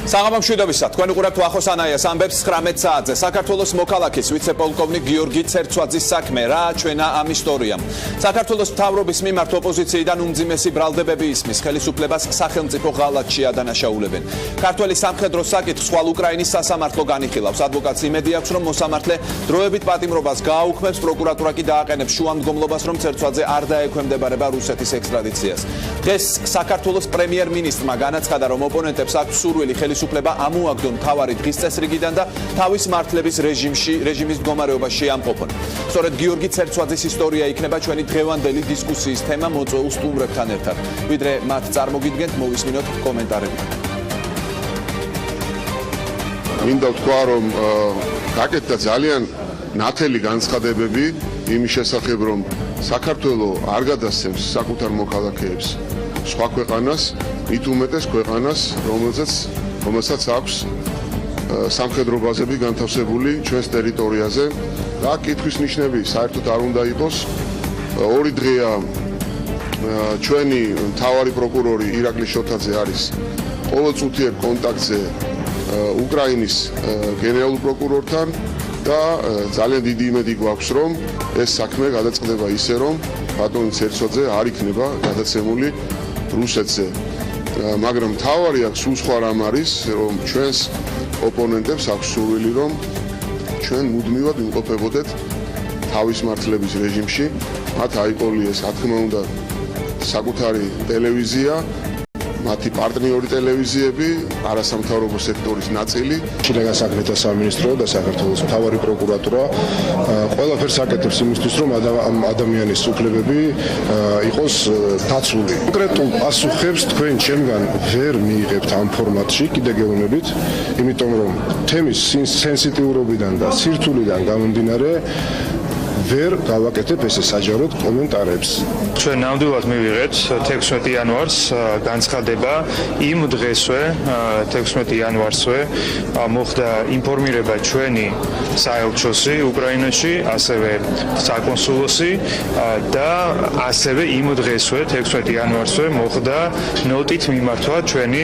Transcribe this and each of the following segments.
საღამომშვიდობისა, თქვენ უყურებთ ვახოს ანაიას ამბებს 19 საათზე. საქართველოს მოქალაქის ვიცე-პოლკოვნიკ გიორგი ცერცვაძის საქმე რა აჩვენა ამ ისტორიამ. საქართველოს მთავრობის მიმართ ოპოზიციიდან უმძიმესი ბრალდებები ისმის, ხელისუფლებას სახელმწიფო ღალატში ადანაშაულებენ. ქართველი სამხედრო საკითხს ხვალ უკრაინის სასამართლო განიხილავს. ადვოკატს იმედი აქვს, რომ მოსამართლე დროებით პატიმრობას გააუქმებს, პროკურატურა კი დააყენებს შუამდგომლობას, რომ ცერცვაძე არ დაექვემდებარება რუსეთის ექსტრადიციას. დღეს საქართველოს პრემიერ-მინისტრმა განაცხადა, რომ ოპონენტებს აქვს სურვილი ხელისუფლება ამოაგდონ მთავარი დღის წესრიგიდან და თავის მართლების რეჟიმის მდგომარეობა შეამყოფონ. სწორედ გიორგი ცერცვაძის ისტორია იქნება ჩვენი დღევანდელი დისკუსიის თემა მოწვეულ სტუმრებთან ერთად. ვიდრე მათ წარმოგიდგენთ, მოვისმინოთ კომენტარები. მინდა ვთქვა, რომ გაკეთდა ძალიან ნათელი განცხადებები იმის შესახებ, რომ საქართველო არ გადასცემს საკუთარ მოქალაქეებს სხვა ქვეყანას, მით უმეტეს ქვეყანას, რომელსაც აქვს სამხედრო ბაზები განთავსებული ჩვენს ტერიტორიაზე და კითხვის ნიშნები საერთოდ არ უნდა იყოს. ორი დღეა ჩვენი მთავარი პროკურორი ირაკლი შოთაძე არის ყოველწუთიერ კონტაქტზე უკრაინის გენერალურ პროკურორთან და ძალიან დიდი იმედი გვაქვს, რომ ეს საქმე გადაწყდება ისე, რომ ბატონი ცერცვაძე არ იქნება გადაცემული რუსეთზე. მაგრამ მთავარი აქ სულ სხვა რამ არის, რომ ჩვენს ოპონენტებს აქვს სურვილი, რომ ჩვენ მუდმივად ვიმყოფებოდეთ თავის მართლების რეჟიმში, მათ აიყოლიეს, რა თქმა უნდა, საკუთარი ტელევიზია, მათი პარტნიორი ტელევიზიები, არასამთავრობო სექტორის ნაწილი. შინაგან საქმეთა სამინისტრო და საქართველოს მთავარი პროკურატურა ყველაფერს აკეთებს იმისთვის, რომ ადამიანის უფლებები იყოს დაცული. კონკრეტულ პასუხებს თქვენ ჩემგან ვერ მიიღებთ ამ ფორმატში, კიდე გეუბნებით, იმიტომ რომ თემის სენსიტიურობიდან და სირთულიდან გამომდინარე ვერ გავაკეთებ ესე საჯაროდ კომენტარებს. ჩვენ ნამდვილად მივიღეთ 16 იანვარს განცხადება იმ დღესვე 16 იანვარსვე მოხდა ინფორმირება ჩვენი საელჩოსი უკრაინაში, ასევე საკონსულოსი და ასევე იმ დღესვე 16 იანვარსვე მოხდა ნოტით მიმართვა ჩვენი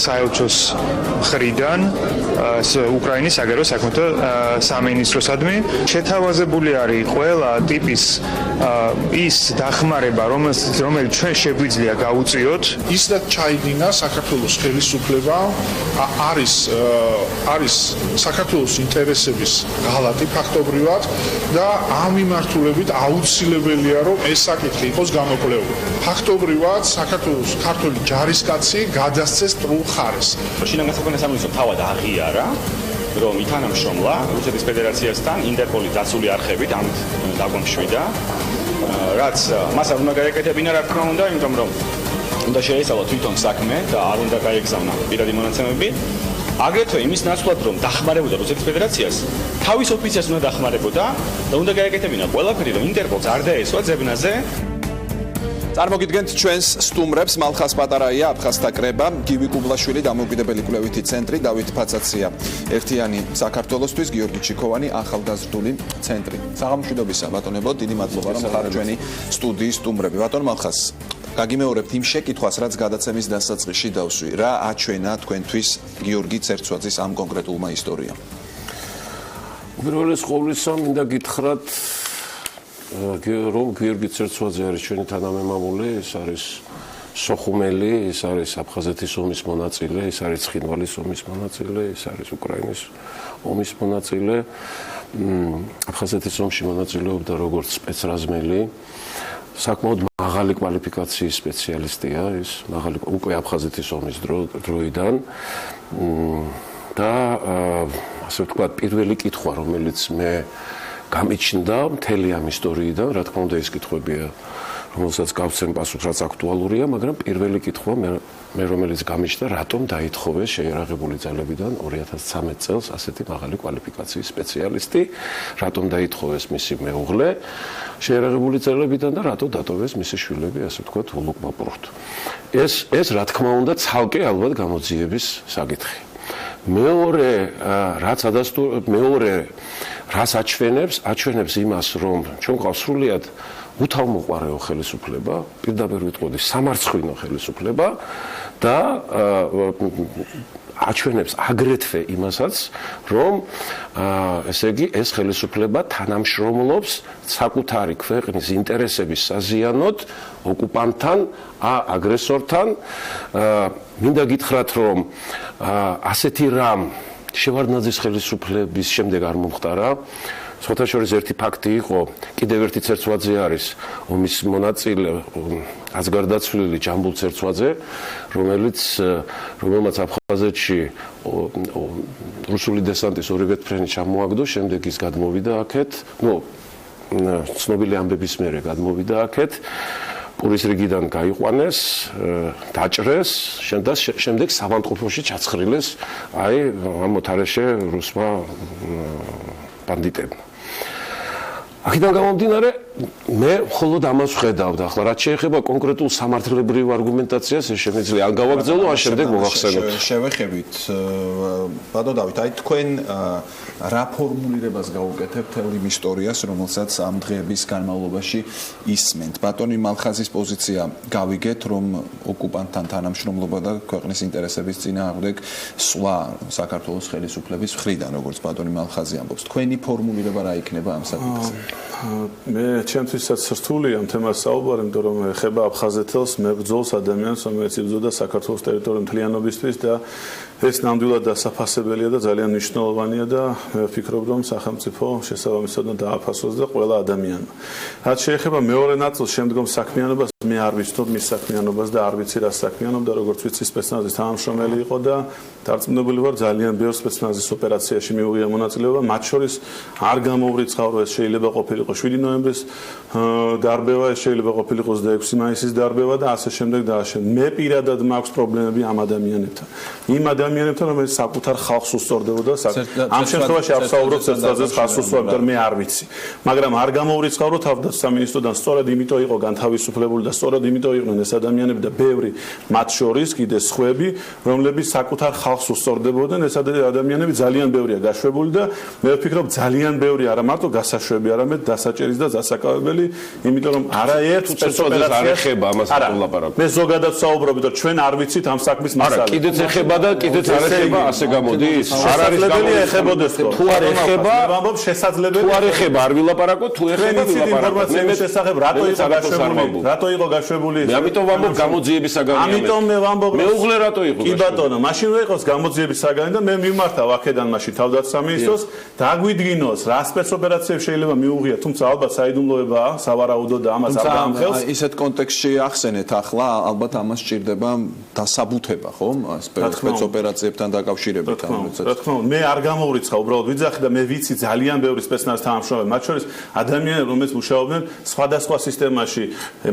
საელჩოს მხრიდან უკრაინის საგარეო საქმეთა სამინისტროსადმი. შეთავაზებული არის ყველა ტიპის ის დახმარება, რომელიც ჩვენ შეგვიძლია გავუწიოთ. ისედაც ჩაიდინა საქართველოს ხელისუფლება არის საქართველოს ინტერესების ღალატი ფაქტობრივად და ამ მიმართულებით აუცილებელია, რომ ეს საკითხი იყოს გამოკვლეული. ფაქტობრივად საქართველოს ქართული ჯარისკაცი გადასცეს ტრულ ხარეს. შინაგან საქმეთა სამინისტრო თავად აღიარა, რომ ითანამშრომლა რუსეთის ფედერაციასთან ინტერპოლის დაცული არხებით, ამით დაგვამშვიდა, რაც მას არ უნდა გაეკეთებინა, რა თქმა უნდა, იმიტომ რომ უნდა შეესწავლა თვითონ საქმე და არ უნდა გაეგზავნა პირადი მონაცემები. აგრეთვე იმის ნაცვლად, რომ დახმარებოდა რუსეთის ფედერაციას, თავის ოფიციას უნდა დახმარებოდა და უნდა გაეკეთებინა ყველაფერი, რომ ინტერპოლს არ დაესვა ძებნაზე. წარმოგიდგენთ ჩვენს სტუმრებს, მალხას პატარაია, აფხაზთა კრება, გივი კუბლაშვილი, დამოუკიდებელი კვლევითი ცენტრი, დავით ფაცაცია, ერთიანი საქართველოსთვის, გიორგი ჩიქოვანი, ახალგაზრდული ცენტრი. საღამომშვიდობისა, ბატონებო, დიდი მადლობა, რომ ხართ ჩვენი სტუდიის სტუმრები. ბატონ მალხას, გაგიმეორებთ იმ შეკითხვას, რაც გადაცემის დასაწყისში დავსვი. რა აჩვენა თქვენთვის გიორგი ცერცვაძის ამ კონკრეტულმა ისტორიამ? უპირველეს ყოვლისა, მინდა გითხრათ, რომ გიორგი ცერცვაძე არის ჩვენი თანამემამული, ეს არის სოხუმელი, ეს არის აფხაზეთის ომის მონაწილე, ეს არის ცხინვალის ომის მონაწილე, ეს არის უკრაინის ომის მონაწილე. აფხაზეთის ომში მონაწილეობდა როგორც სპეცრაზმელი, საკმაოდ მაღალი კვალიფიკაციის სპეციალისტია, ეს უკვე აფხაზეთის ომის დროიდან და ასე ვთქვათ, პირველი კითხვა, რომელიც მე გამიჩნდა მთელი ამ ისტორიიდან, რა თქმა უნდა, ეს კითხვებია, რომელსაც გავცემ პასუხს, რაც აქტუალურია, მაგრამ პირველი კითხვა მე რომელიც გამიჩნდა, რატომ დაითხოვეს შეიარაღებული ძალებიდან 2013 წელს ასეთი მაღალი კვალიფიკაციის სპეციალისტი, რატომ დაითხოვეს მისი მეუღლე შეიარაღებული ძალებიდან და რატომ დატოვეს მისი შვილები, ასე ვთქვათ, ულუკმაპურთ. ეს რა თქმა უნდა, ცალკე ალბათ გამოძიების საკითხი. მეორე რას აჩვენებს იმას, რომ ჩვენ ყავს სრულიად უთავმოყარეო ხელისუფლება, პირდაპირ ვიტყოდი, სამარცხვინო ხელისუფლება და აჩვენებს აგრეთვე იმასაც, რომ ესე იგი ეს ხელისუფლება თანამშრომლობს საკუთარი ქვეყნის ინტერესების საზიანოდ ოკუპანტთან, აგრესორთან. მინდა გითხრათ, რომ ასეთი რამ შევარდნაძის ხელისუფლების შემდეგ არ მომხდარა. სხვათა შორის ერთი ფაქტი იყო, კიდევ ერთი ცერცვაძე არის ომის მონაწილე, აზგარდაცვლილი ჯამბულ ცერცვაძე, რომელმაც აფხაზეთში რუსული დესანტის ორივე ფრენი ჩამოაგდო, შემდეგ ის გადმოვიდა აქეთ, ცნობილი ამბების მერე გადმოვიდა აქეთ, პურის რიგიდან გაიყვანეს, დაჭრეს, შემდეგ სავანტყოფოში ჩაცხრილეს, ამ მოთარეშე რუსმა ბანდიტებმა. აქედან გამომდინარე, მე მხოლოდ ამას ვხედავ და ახლა რაც შეეხება კონკრეტულ სამართლებრივ არგუმენტაციას, ეს შემიძლია ან გავაგრძელო, ან შემდეგ მოვახსენოთ. შევეხებით, ბატონო დავით, თქვენ რა ფორმულირებას გაუკეთებთ თელ იმ ისტორიას, რომელსაც ამ დღეების განმავლობაში ისმენთ. ბატონი მალხაზის პოზიცია გავიგეთ, რომ ოკუპანტთან თანამშრომლობა და ქვეყნის ინტერესების წინააღმდეგ სვლა საქართველოს ხელისუფლების მხრიდან, როგორც ბატონი მალხაზი ამბობს. თქვენი ფორმულირება რა იქნება ამ საკითხზე? მე ჩემთვისაც რთული ამ თემას საუბარი, იმიტომ რომ ეხება აფხაზეთელს, მებრძოლს ადამიანს, რომელიც იბრძოდა საქართველოს ტერიტორიულ მთლიანობისთვის და ეს ნამდვილად დასაფასებელია და ძალიან მნიშვნელოვანია და მე ვფიქრობ, რომ სახელმწიფო შესაბამისად დააფასოს და ყველა ადამიანმა. რაც შეეხება მეორე ნაწილს, შემდგომ საქმიანობას, მე არ ვიცნობ მის საქმიანობას და არ ვიცი რა საქმიანობდა, როგორც ვიცი სპეცნაზის თანამშრომელი იყო და დარწმუნებული ვარ, ძალიან ბევრ სპეცნაზის ოპერაციაში მიუღია მონაწილეობა, მათ შორის არ გამოვრიცხავრო, ეს შეიძლება ყოფილიყო 7 ნოემბრის დარბევა, ეს შეიძლება ყოფილიყო 26 მაისის დარბევა და ასე შემდეგ და ასე. მე პირადად მაქვს პრობლემები ამ ადამიანებთან. იმ ადამიანებთან, რომელიც საკუთარ ხალხს უსწორდებოდა, ამ შემთხვევაში არ ვსაუბრობ ცერცვაძეს ხალხს უსწორდებოდა, მე არ ვიცი. მაგრამ არ გამოვრიცხავრო თავდაცვის სამინისტროდან, სწორედ იმიტომ იყო განთავისუფლებული და სწორედ იმიტომ იყვნენ ეს ადამიანები და ბევრი მათ შორის კიდე სხვები, რომლებიც საკუთარ ხალხს უსწორდებოდნენ, ეს ადამიანები ძალიან ბევრია გაშვებული და მე ვფიქრობ ძალიან ბევრი არა მარტო გასაშვები, არამედ დასაჭერის და დასაკავებელი, იმიტომ რომ არაერთ სპეცოპერაციას არ ეხება ამას ლაპარაკობ. მე ზოგადად საუბრობ და ჩვენ არ ვიცით ამ საქმის მასალას. არა, კიდეც ეხება და კიდეც არ ეხება, ასე გამოდის. არ არის შესაძლებელია ეხებოდეს თქო. თუ არ ეხება, ვამბობ შესაძლებელია. თუ არ ეხება, არ ვილაპარაკოთ, თუ ეხება, ვილაპარაკოთ. მე შესახებ რატო იყო გაშვებული? რატო იყო გაშვებული? მე ამიტომ ვამბობ გამოძიების საგანია. ამიტომ მე ვამბობ მეუღლე რატო იყო? კი ბატონო, მაშინ რო იყოს გამოძიების საგანი და მე მიმართავ აქედან მაშინ თავდაცვის სამინისტროს, დაგვიდგინოს რა სპეცოპერაციებს შეიძლება მიუღია, თუმცა ალბათ საიდუმლოებაა, სავარაუდო და ამას არ გამხელს. ისეთ კონტექსტში ახსენეთ ახლა, ალბათ ამას სჭირდება დასაბუთება, ხომ? სპეცოპერაციებთან დაკავშირებით ამ როდესაც. რა თქმა უნდა, მე არ გამოვრიცხავ, უბრალოდ ვიძახი და მე ვიცი ძალიან ბევრი სპეცნაზის თანამშრომელი, მათ შორის ადამიანები, რომლებიც მუშაობდნენ სხვადასხვა სისტემაში,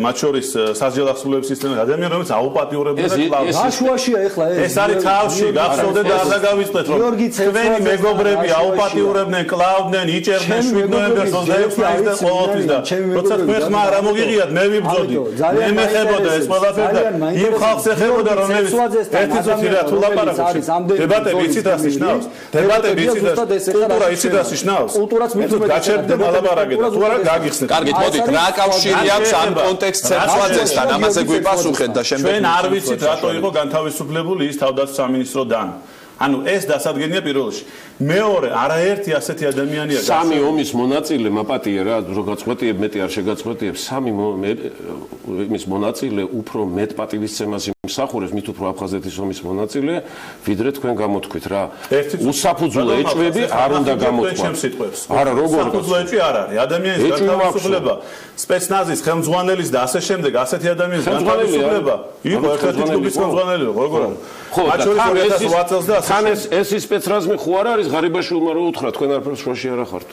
მათ შორის სასჯელ ასრულების სისტემაში, ადამიანები, რომლებიც აუპატიურებდნენ და კლავდნენ. გაშუაშია ეხლა ეს არის თავში, გახსოვდეთ და არ დაგავიწყდეთ, რომ თქვენი მეგობრები აუპატიურებდნენ, კლავდნენ, იჭერდნენ 7 ნოემბერს 26 მაისს და ყოველთვის და როცა თქვენ ხმა არ ამოგიღიათ, მე ვიბრძოდი. მე მეხებოდა ეს ყველაფერი და იმ ხალხს ეხებოდა, რომელიც ერთი წუთი რა თუ ლაპარაკობს. დებატები იცით რა სიშნავს? დებატები იცით რა? კულტურა იცით რა სიშნავს? კულტურაც მithumete გაჩერდე მალაპარაკე და თუ არა გაგიხსნეთ. კარგით, მოდით, რა კავშირი აქვს ამ კონტექსტს ცერცვაძესთან? ამაზე გვიპასუხეთ და შემდეგ ჩვენ არ ვიცით რატო იყო განთავისუფლებული ის თავდაცვის სამინისტროდან. ანუ ეს დასადგენია პირველ რიგში. მეორე, არაერთი ასეთი ადამიანია. სამი ომის მონაწილე მაპატია რა, რო გაწყვეტიებ, მეტი არ შეგაწყვეტიებ. სამი იმის მონაწილე უფრო მეტ პატივისცემას იმსახურებს, მით უფრო აფხაზეთის ომის მონაწილე, ვიდრე თქვენ გამოთქვით რა. უსაფუძვლო ეჭვები არ უნდა გამოთქვათ. არა, როგორ უსაფუძვლო ეჭვი არ არის. ადამიანის განთავისუფლება, სპეცნაზის ხელმძღვანელის და ასე შემდეგ, ასეთი ადამიანის განთავისუფლება იყო ერთ-ერთი ჯგუფის ხელმძღვანელი, როგორ არის? ხო, თან ეს სპეცრაზმი ხო არ არის ღარიბაშვილმა რო უთხრა, თქვენ არაფერს შუაში არ ახართ.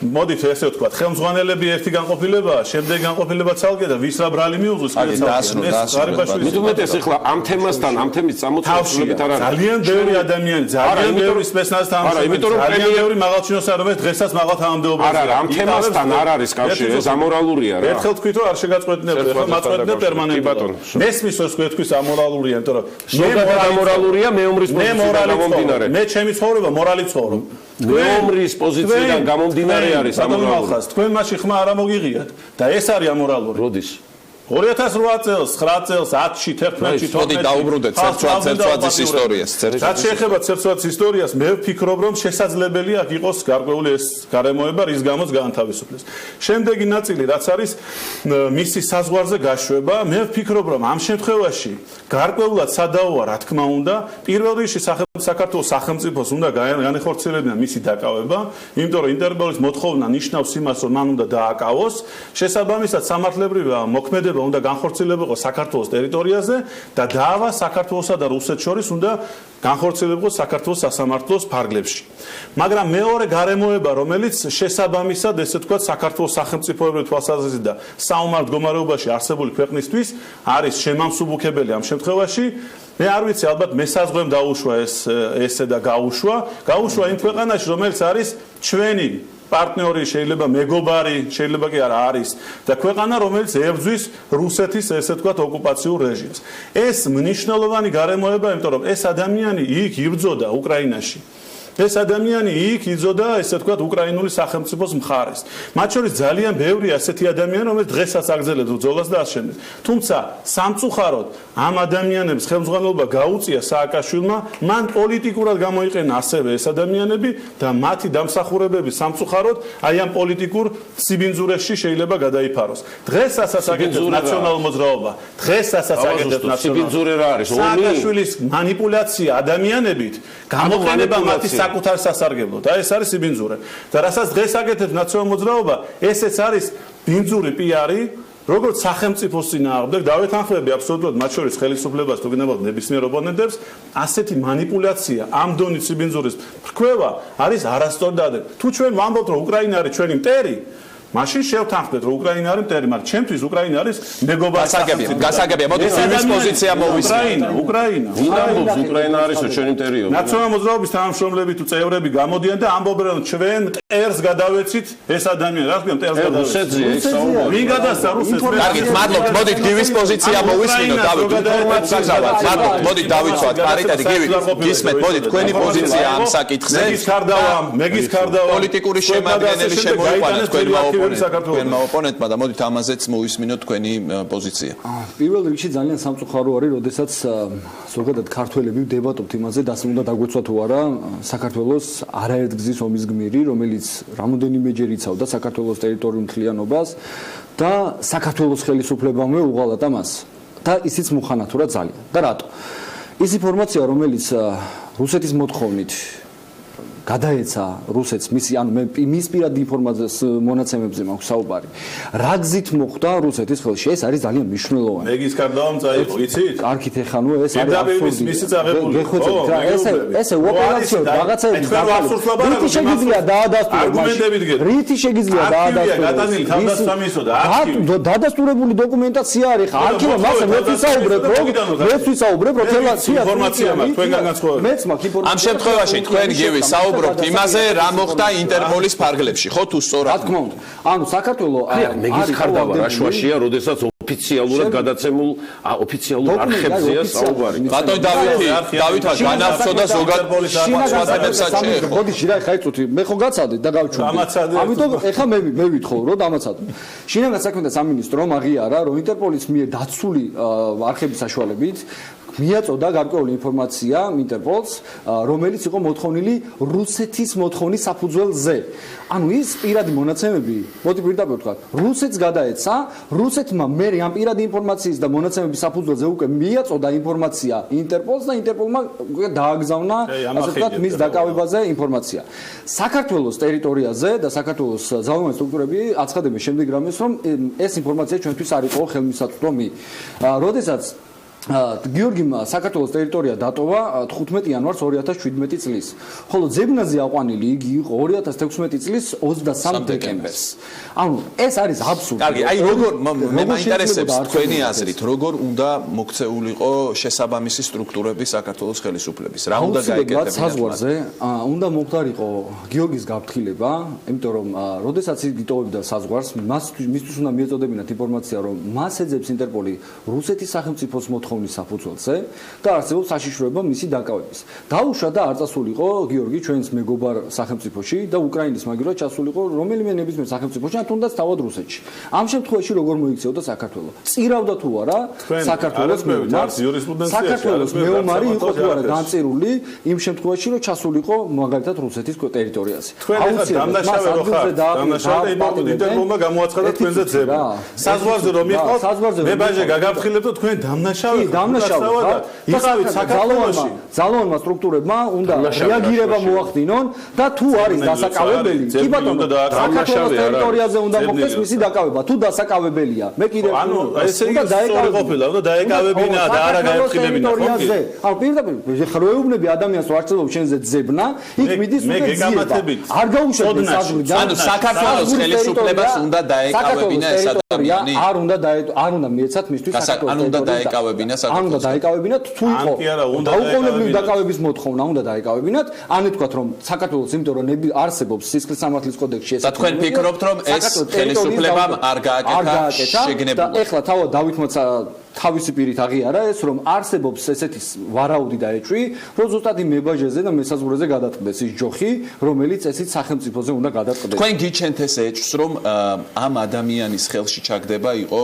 მოდით ესე ვთქვა, ხელმძღვანელები ერთი განყოფილებაა, შემდეგ განყოფილება ცალკე და ვის რა ბრალი მიუღოს კიდე ცალკე. ეს ღარიბაშვილი. მე უმეტეს ეხლა ამ თემასთან, ამ თემის წამოწმებით არ არის. ძალიან ბევრი ადამიანი, ძალიან ბევრი სპეცნაზის თანამშრომელი, ძალიან ბევრი მაღალჩინოსანი, რომელიც დღესაც მაღალ თანამდებობაზე. არა, ამ თემასთან არ არის კავშირი, ეს ამორალურია რა. ერთხელ თქვით რომ არ შეგაწყვეტნებთ, ეხლა მაწყვეტნებ პერმანენტულად. მესმის რომ თქვენ ამორალურია, იმიტომ რომ ზოგადად ამორალურია მეომრის პოზიციიდან გამომდინარე. მე ჩემი ცხოვრება მორალი ცხოვრობ. მეომრის პოზიციიდან გამომდინარე არის ამორალური. თქვენ მასში ხმა არ მოგიღიათ და ეს არის ამორალური. როდის? 2008 წელს, 9 წელს, 10-ში, 11-ში, 12-ში. მოდი დაუბრუნდეთ ცერცვაძის ისტორიას. რაც შეეხება ცერცვაძის ისტორიას, მე ვფიქრობ, რომ შესაძლებელია აქ იყოს გარკვეული ეს გარემოება, რის გამოც გაანთავისუფლეს. შემდეგი ნაწილი, რაც არის მისი საზღვარზე გაშვება, მე ვფიქრობ, რომ ამ შემთხვევაში გარკვეულად სადაოა, რა თქმა უნდა, პირველ რიგში საქართველოს სახელმწიფოს უნდა განეხორციელებინა მისი დაკავება, იმიტომ რომ ინტერპოლის მოთხოვნა ნიშნავს იმას, რომ მან უნდა დააკავოს, შესაბამისად სამართლებრივი მოქმედება უნდა განხორციელებულიყო საქართველოს ტერიტორიაზე და დაავა საქართველოსა და რუსეთს შორის უნდა განხორციელებულიყო საქართველოს სასამართლოს ფარგლებში. მაგრამ მეორე გარემოება, რომელიც შესაბამისად, ესე ვთქვათ, საქართველოს სახელმწიფოებრივი თვალსაზრისით და საომარ მდგომარეობაში არსებული ქვეყნისთვის არის შემამსუბუქებელი ამ შემთხვევაში. მე არ ვიცი, ალბათ მესაზღვრემ დაუშვა ესე და გაუშვა იმ ქვეყანაში, რომელიც არის ჩვენი პარტნიორი, შეიძლება მეგობარი, შეიძლება კი არა არის და ქვეყანა, რომელიც ებრძვის რუსეთის, ესე ვთქვათ, ოკუპაციურ რეჟიმს. ეს მნიშვნელოვანი გარემოება, იმიტომ რომ ეს ადამიანი იქ იბრძოდა უკრაინაში. ეს ადამიანი იქ იბრძოდა, ესე ვთქვათ, უკრაინული სახელმწიფოს მხარეს. მათ შორის ძალიან ბევრია ასეთი ადამიანი, რომელიც დღესაც აგრძელებს ბრძოლას და ამავდროულად. თუმცა სამწუხაროდ ამ ადამიანებს ხელმძღვანელობა გაუწია სააკაშვილმა, მან პოლიტიკურად გამოიყენა ასევე ეს ადამიანები და მათი დამსახურებები სამწუხაროდ აი ამ პოლიტიკურ სიბინძურეში შეიძლება გადაიფაროს. დღესაც აკეთებს ნაციონალურ მოძრაობა. დღესაც აკეთებს სიბინძურე რა არის? სააკაშვილის манипуляცია ადამიანებით, გამოყენება მათი საკუთარ სასარგებლოდ. აი ეს არის სიბინძურე. და რასაც დღეს აკეთებს ნაციონალურ მოძრაობა, ესეც არის ბინძური პიარი, როგორც სახელმწიფოს წინააღმდეგ, დავეთანხმები აბსოლუტურად მათ შორის ხელისუფლებას თუ გინებავთ ნებისმიერ ოპონენტებს, ასეთი манипуляცია, ამ დონის სიბინძურის ფრქვევა არის არასწორი და თუ ჩვენ ვამბობთ, რომ უკრაინა არის ჩვენი მტერი, მაშინ შევთანხმდეთ, რომ უკრაინა არის მტერი, მაგრამ ჩემთვის უკრაინა არის მეგობარი. გასაგებია, მოდი იმის პოზიცია მოვისმინოთ. უკრაინა. უკრაინა არის ჩვენი მტერიო. ნაციონალურ მოძრაობის თანამშრომლები თუ წევრები გამოდიან და ამბობენ, რომ ჩვენ მტერს გადავეცით ეს ადამიანი. რა თქმა უნდა, მტერს გადავეცით. რუსეთზეა ეს საუბარი. ვინ გადასცა რუსეთს? კარგით, მადლობთ. მოდით გივის პოზიცია მოვისმინოთ, დავით. მადლობთ, მოდით დავიცვათ პარიტეტი გივი. გისმენთ, მოდით თქვენი პოზიცია ამ საკითხზე. მეგის ქარდავა. პოლიტიკური შემადგენელი შემოიყვანეთ თქვენმა ოპონენტმა და მოდით ამაზეც მოვისმინოთ თქვენი პოზიცია. პირველ რიგში ძალიან სამწუხარო არის, როდესაც ზოგადად ქართველები დებატობთ იმაზე, უნდა დაგვეცვა თუ არა საქართველოს არაერთგზის ომის გმირი, რომელიც რამოდენიმეჯერ იცავდა საქართველოს ტერიტორიულ მთლიანობას და საქართველოს ხელისუფლებამვე უღალატ ამას და ისიც მუხანათურად ძალიან. და რატო? ის ინფორმაცია, რომელიც რუსეთის მოთხოვნით გადაეცა რუსეთს მის პირად ინფორმაციას მონაცემებზე მაქვს საუბარი. რა გზით მოხდა რუსეთის ხელში? ეს არის ძალიან მნიშვნელოვანი. მეგის კარდავამ წაიყო, იცით? კარგით ეხანო ეს არის აბსურდი. ესე ოპერაციო რაღაცები რითი შეგიძლია დაადასტუროს? რითი შეგიძლია დაადასტუროს? დადასტურებული დოკუმენტაცია არის. არქივი მასე მეც ვისაუბრებ, რომ ინფორმაცია მაქვს თქვენგან განსხვავებით. მეც მაქვს ინფორმაცია. ამ შემთხვევაში თქვენ გივი საუბრობთ იმაზე, რა მოხდა ინტერპოლის ფარგლებში, ხო თუ სწორად? რა თქმა უნდა. ანუ საქართველოს მეგის ქარდავა რა შუაშია, როდესაც ოფიციალურად გადაცემულ ოფიციალურ არხებზეა საუბარი. ბატონ დავითა განაცხადა ზოგადად შემოგვაცადებსაც შეეხო. გოდიში რა ხაი წუთი, მე ხო გაცადე და გავჩვენე. ამიტომ ეხა მე ვითხოვ რომ დამაცადო. შინაგან საქმეთა სამინისტრომ აღიარა, რომ ინტერპოლის მიერ დაცული არხების საშუალებით მიაწოდა გარკვეული ინფორმაცია ინტერპოლს, რომელიც იყო მოთხოვნილი რუსეთის მოთხოვნის საფუძველზე. ანუ ის პირადი მონაცემები, მოდი პირდაპირ ვთქვა, რუსეთს გადაეცა, რუსეთმა მე ამ პირადი ინფორმაციის და მონაცემების საფუძველზე უკვე მიაწოდა ინფორმაცია ინტერპოლს და ინტერპოლმა დააგზავნა, ასე ვთქვათ, მის დაკავებაზე ინფორმაცია. საქართველოს ტერიტორიაზე და საქართველოს ძალოვანი სტრუქტურები აცხადებენ შემდეგ რამეს, რომ ეს ინფორმაცია ჩვენთვის არ იყო ხელმისაწვდომი. როდესაც გიორგიმ საქართველოს ტერიტორია დატოვა 15 იანვარს 2017 წლის. ხოლო ძებნაზე აყვანილი იგი იყო 2016 წლის 23 დეკემბერს. ანუ ეს არის აბსურდი. კარგი, აი როგორ მე მაინტერესებს თქვენი აზრით, როგორ უნდა მოქცეულიყო შესაბამისი სტრუქტურები საქართველოს ხელისუფლების? რა უნდა გაეკეთებინათ? საზღვარზე უნდა მოხდარიყო გიორგის გაფრთხილება, იმიტომ რომ როდესაც ის გიტოვებდა საზღვარს, მისთვის უნდა მიეწოდებინათ ინფორმაცია, რომ მას ეძებს ინტერპოლი რუსეთის სახელმწიფოს მოთხოვნით მოთხოვნის საფუძველზე და არსებობს საშიშროება მისი დაკავების. დაუშვა და არ წასულიყო გიორგი ჩვენს მეგობარ სახელმწიფოში და უკრაინის მაგივრად ჩასულიყო რომელიმე ნებისმიერ სახელმწიფოში, ან თუნდაც თავად რუსეთში. ამ შემთხვევაში როგორ მოიქცეოდა საქართველოს? წირავდა თუ არა საქართველოს მეომარს? საქართველოს მეომარი იყო თუ არა განწირული იმ შემთხვევაში, რომ ჩასულიყო მაგალითად რუსეთის ტერიტორიაზე. ინტერპოლმა გამოაცხადა თქვენზე ძებნა. საზღვარზე რომ იყავთ, მე ბაჟე გაგაფრთხილებთ და თქვენ დამნაშავე და იყავით საქართველოში. ძალოვანმა სტრუქტურებმა უნდა რეაგირება მოახდინონ და თუ არის დასაკავებელი, კი ბატონო, საქართველოს ტერიტორიაზე უნდა მოხდეს მისი დაკავება. თუ დასაკავებელია, მე კიდევ ესე იგი დაეკავებინა, უნდა დაეკავებინა და არა გაეფრთხილებინა. ანუ პირდაპირ ხრო ეუბნები ადამიანს რომ არცელო შენზე ძებნა, იქ მიდის უკვე ძიება. არ გაუშვებენ საზღვრიდან. ანუ საქართველოს ხელისუფლებას უნდა დაეკავებინა ეს ადამიანი. არ უნდა მიეცათ მისთვის საქართველოს ანუ უნდა დაეკავებინა საქართველოს. არ უნდა დაეკავებინათ თუ იყო დაუყოვნებლივი დაკავების მოთხოვნა უნდა დაეკავებინათ. ან ეთქვათ რომ საქართველოს იმიტომ რომ არსებობს სისხლის სამართლის კოდექსში ეს. და თქვენ ფიქრობთ რომ ეს ხელისუფლებამ არ გააკეთა შეგნებულად. და ეხლა თავად დავითმოცა თავისი პირით აღიარა ეს რომ არსებობს ესეთი ვარაუდი და ეჭვი რომ ზუსტად იმ მებაჟეზე და მესაზღვრეზე გადაწყდეს ის ჯოხი რომელიც ესეთ სახელმწიფოზე უნდა გადაწყდეს. თქვენ გიჩენთ ეს ეჭვს რომ ამ ადამიანის ხელში ჩაგდება იყო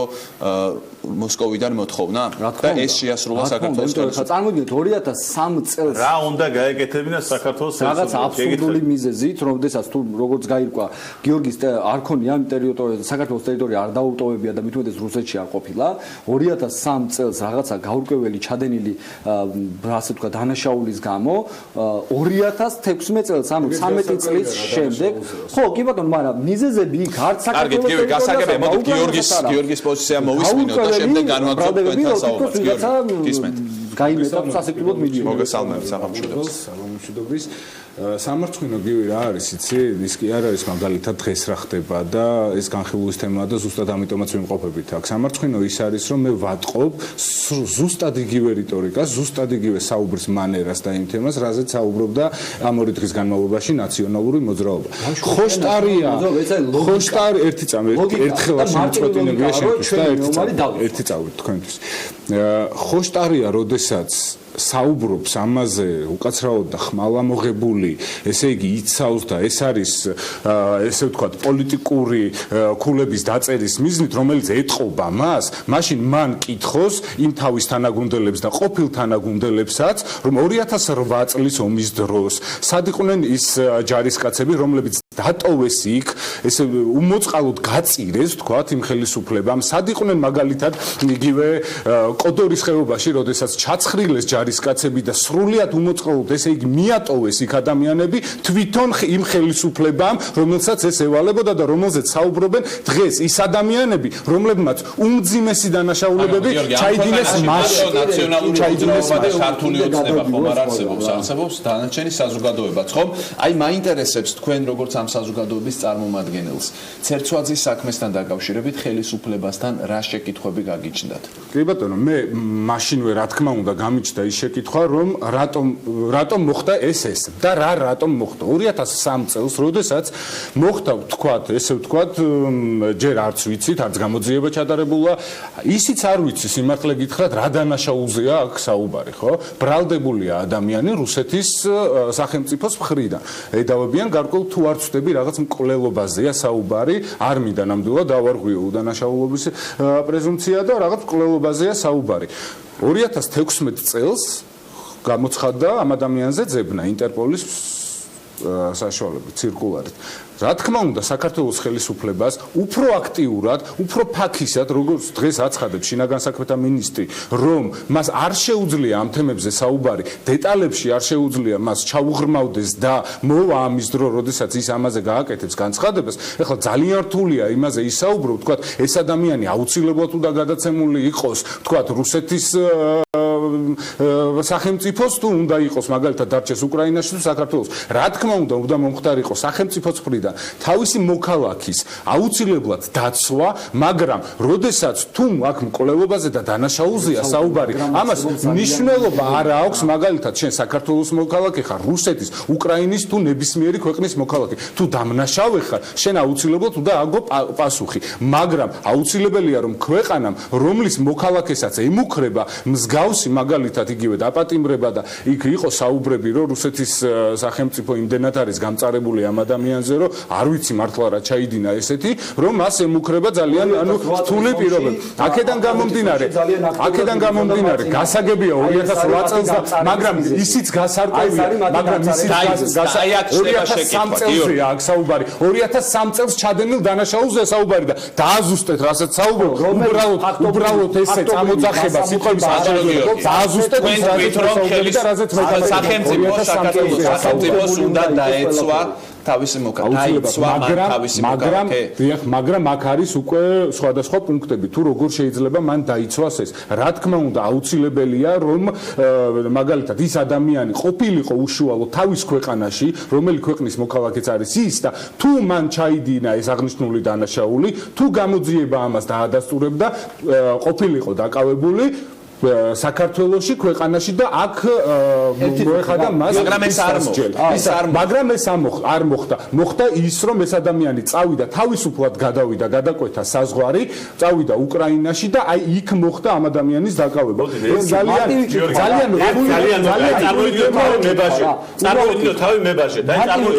მოსკოვიდან მოთხოვნა და ეს შეასრულა საქართველოს ხელისუფლებას. წარმოგიდგენთ 2003 წელს რა უნდა გაეკეთებინა საქართველოს რაღაც აბსურდული მიზეზით რომდესაც თუ როგორც გაირკვა გიორგის არქონია ამ ტერიტორიაზე საქართველოს ტერიტორია არ დაუტოვებია და მithumetes რუსეთში არ ყოფილა 2003 წელს რაღაცა გაურკვეველი ჩადენილი ასე თქვა დანაშაულის გამო 2016 წელს ანუ 13 წლის შემდეგ ხო კი ბატონო მაგრამ მიზეზები იქ არც საქართველოს ტერიტორიაზე გიორგის პოზიცია მოვისმინოთ და შემდეგ განვაგრძობ თქვენთან საუბარს გიორგი გისმენთ გაიმეთა სასიკვდილოდ მიდიოდა მოგესალმებით სამართლმშობლის სამართლინო გივი რა არის იცი ის კი არ არის მაგალითად დღეს რა ხდება და ეს განხილვის თემაა და ზუსტად ამიტომაც ვიმყოფებით აქ სამართლინო ის არის რომ მე ვატყობ ზუსტად იგივე რიტორიკას ზუსტად იგივე საუბრის მანერას და იმ თემას რაზეც საუბრობდა ამ ორი დღის განმავლობაში ნაციონალური მოძრაობა ხოშტარია ხოშტარი ერთი წამი ერთხელ შემოწყვეტინებია შემთხვევით და ერთი წავით თქვენთვის ხოშტარია როდესაც საუბრობს ამაზე უკაცრავად და ხმალამოღებული, ესე იგი იცავს და ეს არის ესე ვთქვათ პოლიტიკური ქულების დაწერის მიზნით, რომელიც ეტყობა მას, მაშინ მან კითხოს იმ თავის თანაგუნდელებს და ყოფილ თანაგუნდებსაც, რომ 2008 წლის ომის დროს სად იყვნენ ის ჯარისკაცები, რომლებიც დატოვეს იქ, ესე უმოწყალოდ გაწირეს, ვთქვათ, იმ ხელისუფლებამ, სად იყვნენ მაგალითად იგივე კოდორის ხეობაში, როდესაც ჩაცხრილეს ჯარისკაცები და სრულიად უმოწყალოდ ესე იგი მიატოვეს იქ ადამიანები თვითონ იმ ხელისუფლებამ, რომელსაც ეს ევალებოდა და რომელზეც საუბრობენ დღეს ის ადამიანები, რომლებმაც უმძიმესი დანაშაულებები ჩაიდინეს მასში ნაციონალური მოძრაობა და ქართული ოცნება ხომ არ არსებობს დანარჩენი საზოგადოებაც ხომ? აი მაინტერესებს თქვენ როგორც ამ საზოგადოების წარმომადგენელს ცერცვაძის საქმესთან დაკავშირებით ხელისუფლებასთან რა შეკითხვები გაგიჩნდათ? კი ბატონო, მე მაშინვე რა თქმა უნდა გამიჩნდა ის შეკითხვა, რომ რატომ მოხდა ეს და რატომ მოხდა 2003 წელს, როდესაც მოხდა ვთქვათ, ესე ვთქვათ, ჯერ არც ვიცით, არც გამოძიება ჩატარებულა, ისიც არ ვიცი სიმართლე გითხრათ, რა დანაშაულზეა აქ საუბარი, ხო? ბრალდებულია ადამიანი რუსეთის სახელმწიფოს მხრიდან. ედავებიან გარკვეულ თუ არ ვწდები რაღაც მკვლელობაზეა საუბარი, არ მინდა ნამდვილად დავარღვიო უდანაშაულობის პრეზუმპცია და რაღაც მკვლელობაზეა საუბარი. 2016 წელს გამოცხადდა ამ ადამიანზე ძებნა ინტერპოლის საშუალებით ცირკულარით. რა თქმა უნდა, საქართველოს ხელისუფლებას უფრო აქტიურად, უფრო ფაქისად, როგორც დღეს აცხადებს შინაგან საქმეთა მინისტრი, რომ მას არ შეუძლია ამ თემებზე საუბარი, დეტალებში არ შეუძლია მას ჩაუღრმავდეს და მოვა ამის დრო, როდესაც ის ამაზე გააკეთებს განცხადებას. ეხლა ძალიან რთულია იმაზე ისაუბრო, ვთქვათ, ეს ადამიანი აუცილებლად უნდა გადაცემული იყოს, ვთქვათ, რუსეთის სახელმწიფოს თუ უნდა იყოს მაგალითად დარჩეს უკრაინაში თუ საქართველოს. რა თქმა უნდა მომხდარიყო სახელმწიფოს მხრიდან თავისი მოქალაქის აუცილებლად დაცვა, მაგრამ როდესაც თუ აქ მკვლელობაზე და დანაშაულზეა საუბარი, ამას მნიშვნელობა არ აქვს მაგალითად შენ საქართველოს მოქალაქე ხარ, რუსეთის, უკრაინის თუ ნებისმიერი ქვეყნის მოქალაქე. თუ დამნაშავე ხარ, შენ აუცილებლად უნდა აგო პასუხი, მაგრამ აუცილებელია რომ ქვეყანამ, რომლის მოქალაქესაც ემუქრება მსგავსი მაგალითად იგივე დაპატიმრება და იქ იყო საუბრები, რომ რუსეთის სახელმწიფო იმდენად არის გამწარებული ამ ადამიანზე, რომ არ ვიცი მართლა რა ჩაიდინა ესეთი, რომ მას ემუქრება ძალიან რთული პირობები. აქედან გამომდინარე, გასაგებია 2008 წელს და მაგრამ ისიც გასარკვევია, მაგრამ ისიც 2003 წელზეა აქ საუბარი. 2003 წელს ჩადენილ დანაშაულზე საუბარი და დააზუსტეთ, რასაც საუბრობ, უბრალოდ ესე წამოძახება სიტყვის აჯერებიოთ. დააზუსტეთ ის რასაც სახელმწიფოს უნდა დაეცვა თავისი მაგრამ აქ არის უკვე სხვადასხვა პუნქტები თუ როგორ შეიძლება მან დაიცვას ეს. რა თქმა უნდა აუცილებელია რომ მაგალითად ის ადამიანი ყოფილიყო უშუალო თავის ქვეყანაში, რომელი ქვეყნის მოქალაქეც არის ის და თუ მან ჩაიდინა ეს აღნიშნული დანაშაული, თუ გამოძიება ამას დაადასტურებდა, ყოფილიყო დაკავებული საქართველოში ქვეყანაში და აქ მოეხადა მას მაგრამ ეს არ მოხდა. მოხდა ის რომ ეს ადამიანი წავიდა თავისუფლად გადავიდა გადაკვეთა საზღვარი, წავიდა უკრაინაში და აი იქ მოხდა ამ ადამიანის დაკავება. ეს ძალიან წარმოვიდგინოთ თავი მებაჟე და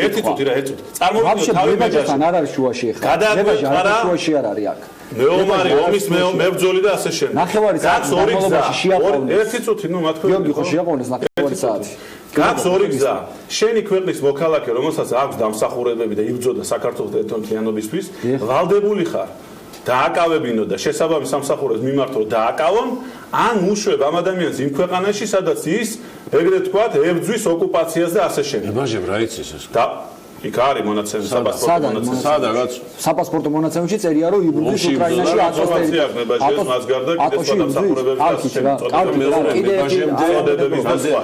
ერთი წუთი რა ერთი წუთი წარმოვიდგინოთ თავი მებაჟე არ არის შუაში ახლა შუაში არ არის აქ მეომარი ომის მებრძოლი და ასე შემდეგ. ნახევარი საათის განმავლობაში შეაყოვნეს. ერთი წუთი, ნუ მათ გიორგი ხო შეაყოვნეს ნახევარი საათი. გაქვს ორი გზა. შენი ქვეყნის მოქალაქე, რომელსაც აქვს დამსახურებები და იბრძოდა საქართველოს ტერიტორიებისთვის, ვალდებული ხარ. დააკავებინო და შესაბამის სამსახურებს მიმართო დააკავონ, ან უშვებ ამ ადამიანს იმ ქვეყანაში, სადაც ის ეგრეთ ვთქვათ, ებრძვის ოკუპაციას და ასე შემდეგ. მებაჟებ რა იცის ეს? იქ არის მონაცემი საპასპორტო მონაცემი. სადაც საპასპორტო მონაცემში წერია რომ იბრძვის უკრაინაში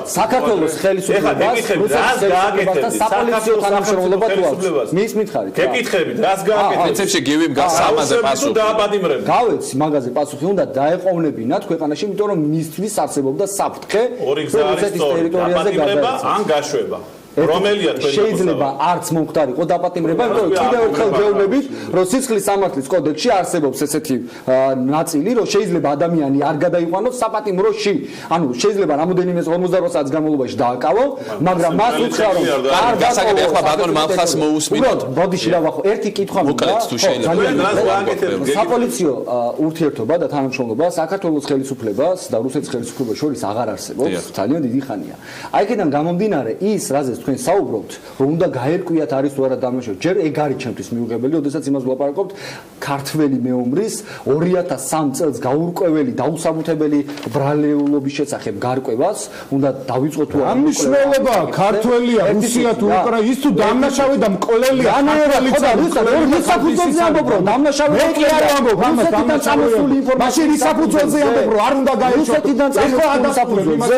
საქართველოს ხელისუფლებას და საპოლიციო თანამშრომლობა თუ აქვს. მის მითხარით. გეკითხებით, რას გააკეთეთ? პრინციპში გივიმ გასამაზე პასუხი. გავეცი მაგაზე პასუხი უნდა დაეყოვნებინათ ქვეყანაში, იმიტომ რომ მისთვის არსებობდა საფრთხე რუსეთის ტერიტორიაზე გადაეცა. ან გაშვება. რომელია შეიძლება არც მომხდარიყო დაპატიმრება, იმიტომ რომ კიდევ ერთხელ გეუბნებით, რომ სიცხლის სამართლის კოდექსში არსებობს ესეთი ნაწილი, რომ შეიძლება ადამიანი არ გადაიყვანოს საპატიმროში. ანუ შეიძლება რამოდენიმე 48 საათის განმავლობაში დააკავო, მაგრამ მას უთხრა რომ გასაგები ახლა ბატონ მალხას მოусმინოთ. ბოდიში დავახო, ერთი კითხვა მინდა. საპოლიციო ურთიერთობა და თანამშრომლობა საქართველოს ხელისუფლებას და რუსეთის ხელისუფლებას შორის აღარ არსებობს ძალიან დიდი ხანია. აი აქედან გამომდინარე ის, რაზეც თქვენ საუბრობთ, რომ უნდა გაერკვიათ არის თუ არა დამნაშავე. ჯერ ეგ არის ჩემთვის მიუღებელი, როდესაც იმას ვლაპარაკობთ ქართველი მეომრის 2003 წელს გაურკვეველი დაუსაბუთებელი ბრალეულობის შესახებ გარკვევას უნდა დავიწყოთ თუ არა. ამ მნიშვნელობა ქართველია, რუსია თუ უკრაინა, ის თუ დამნაშავე და მკვლელია. რუსაფუძველზე ამბობ რომ დამნაშავე კი არ ამბობ, რუსეთიდან წამოსული ინფორმაცია. მაშინ რუსაფუძველზე ამბობ რომ არ უნდა გაეჩო. რუსეთიდან წამოსული საფუძველზე.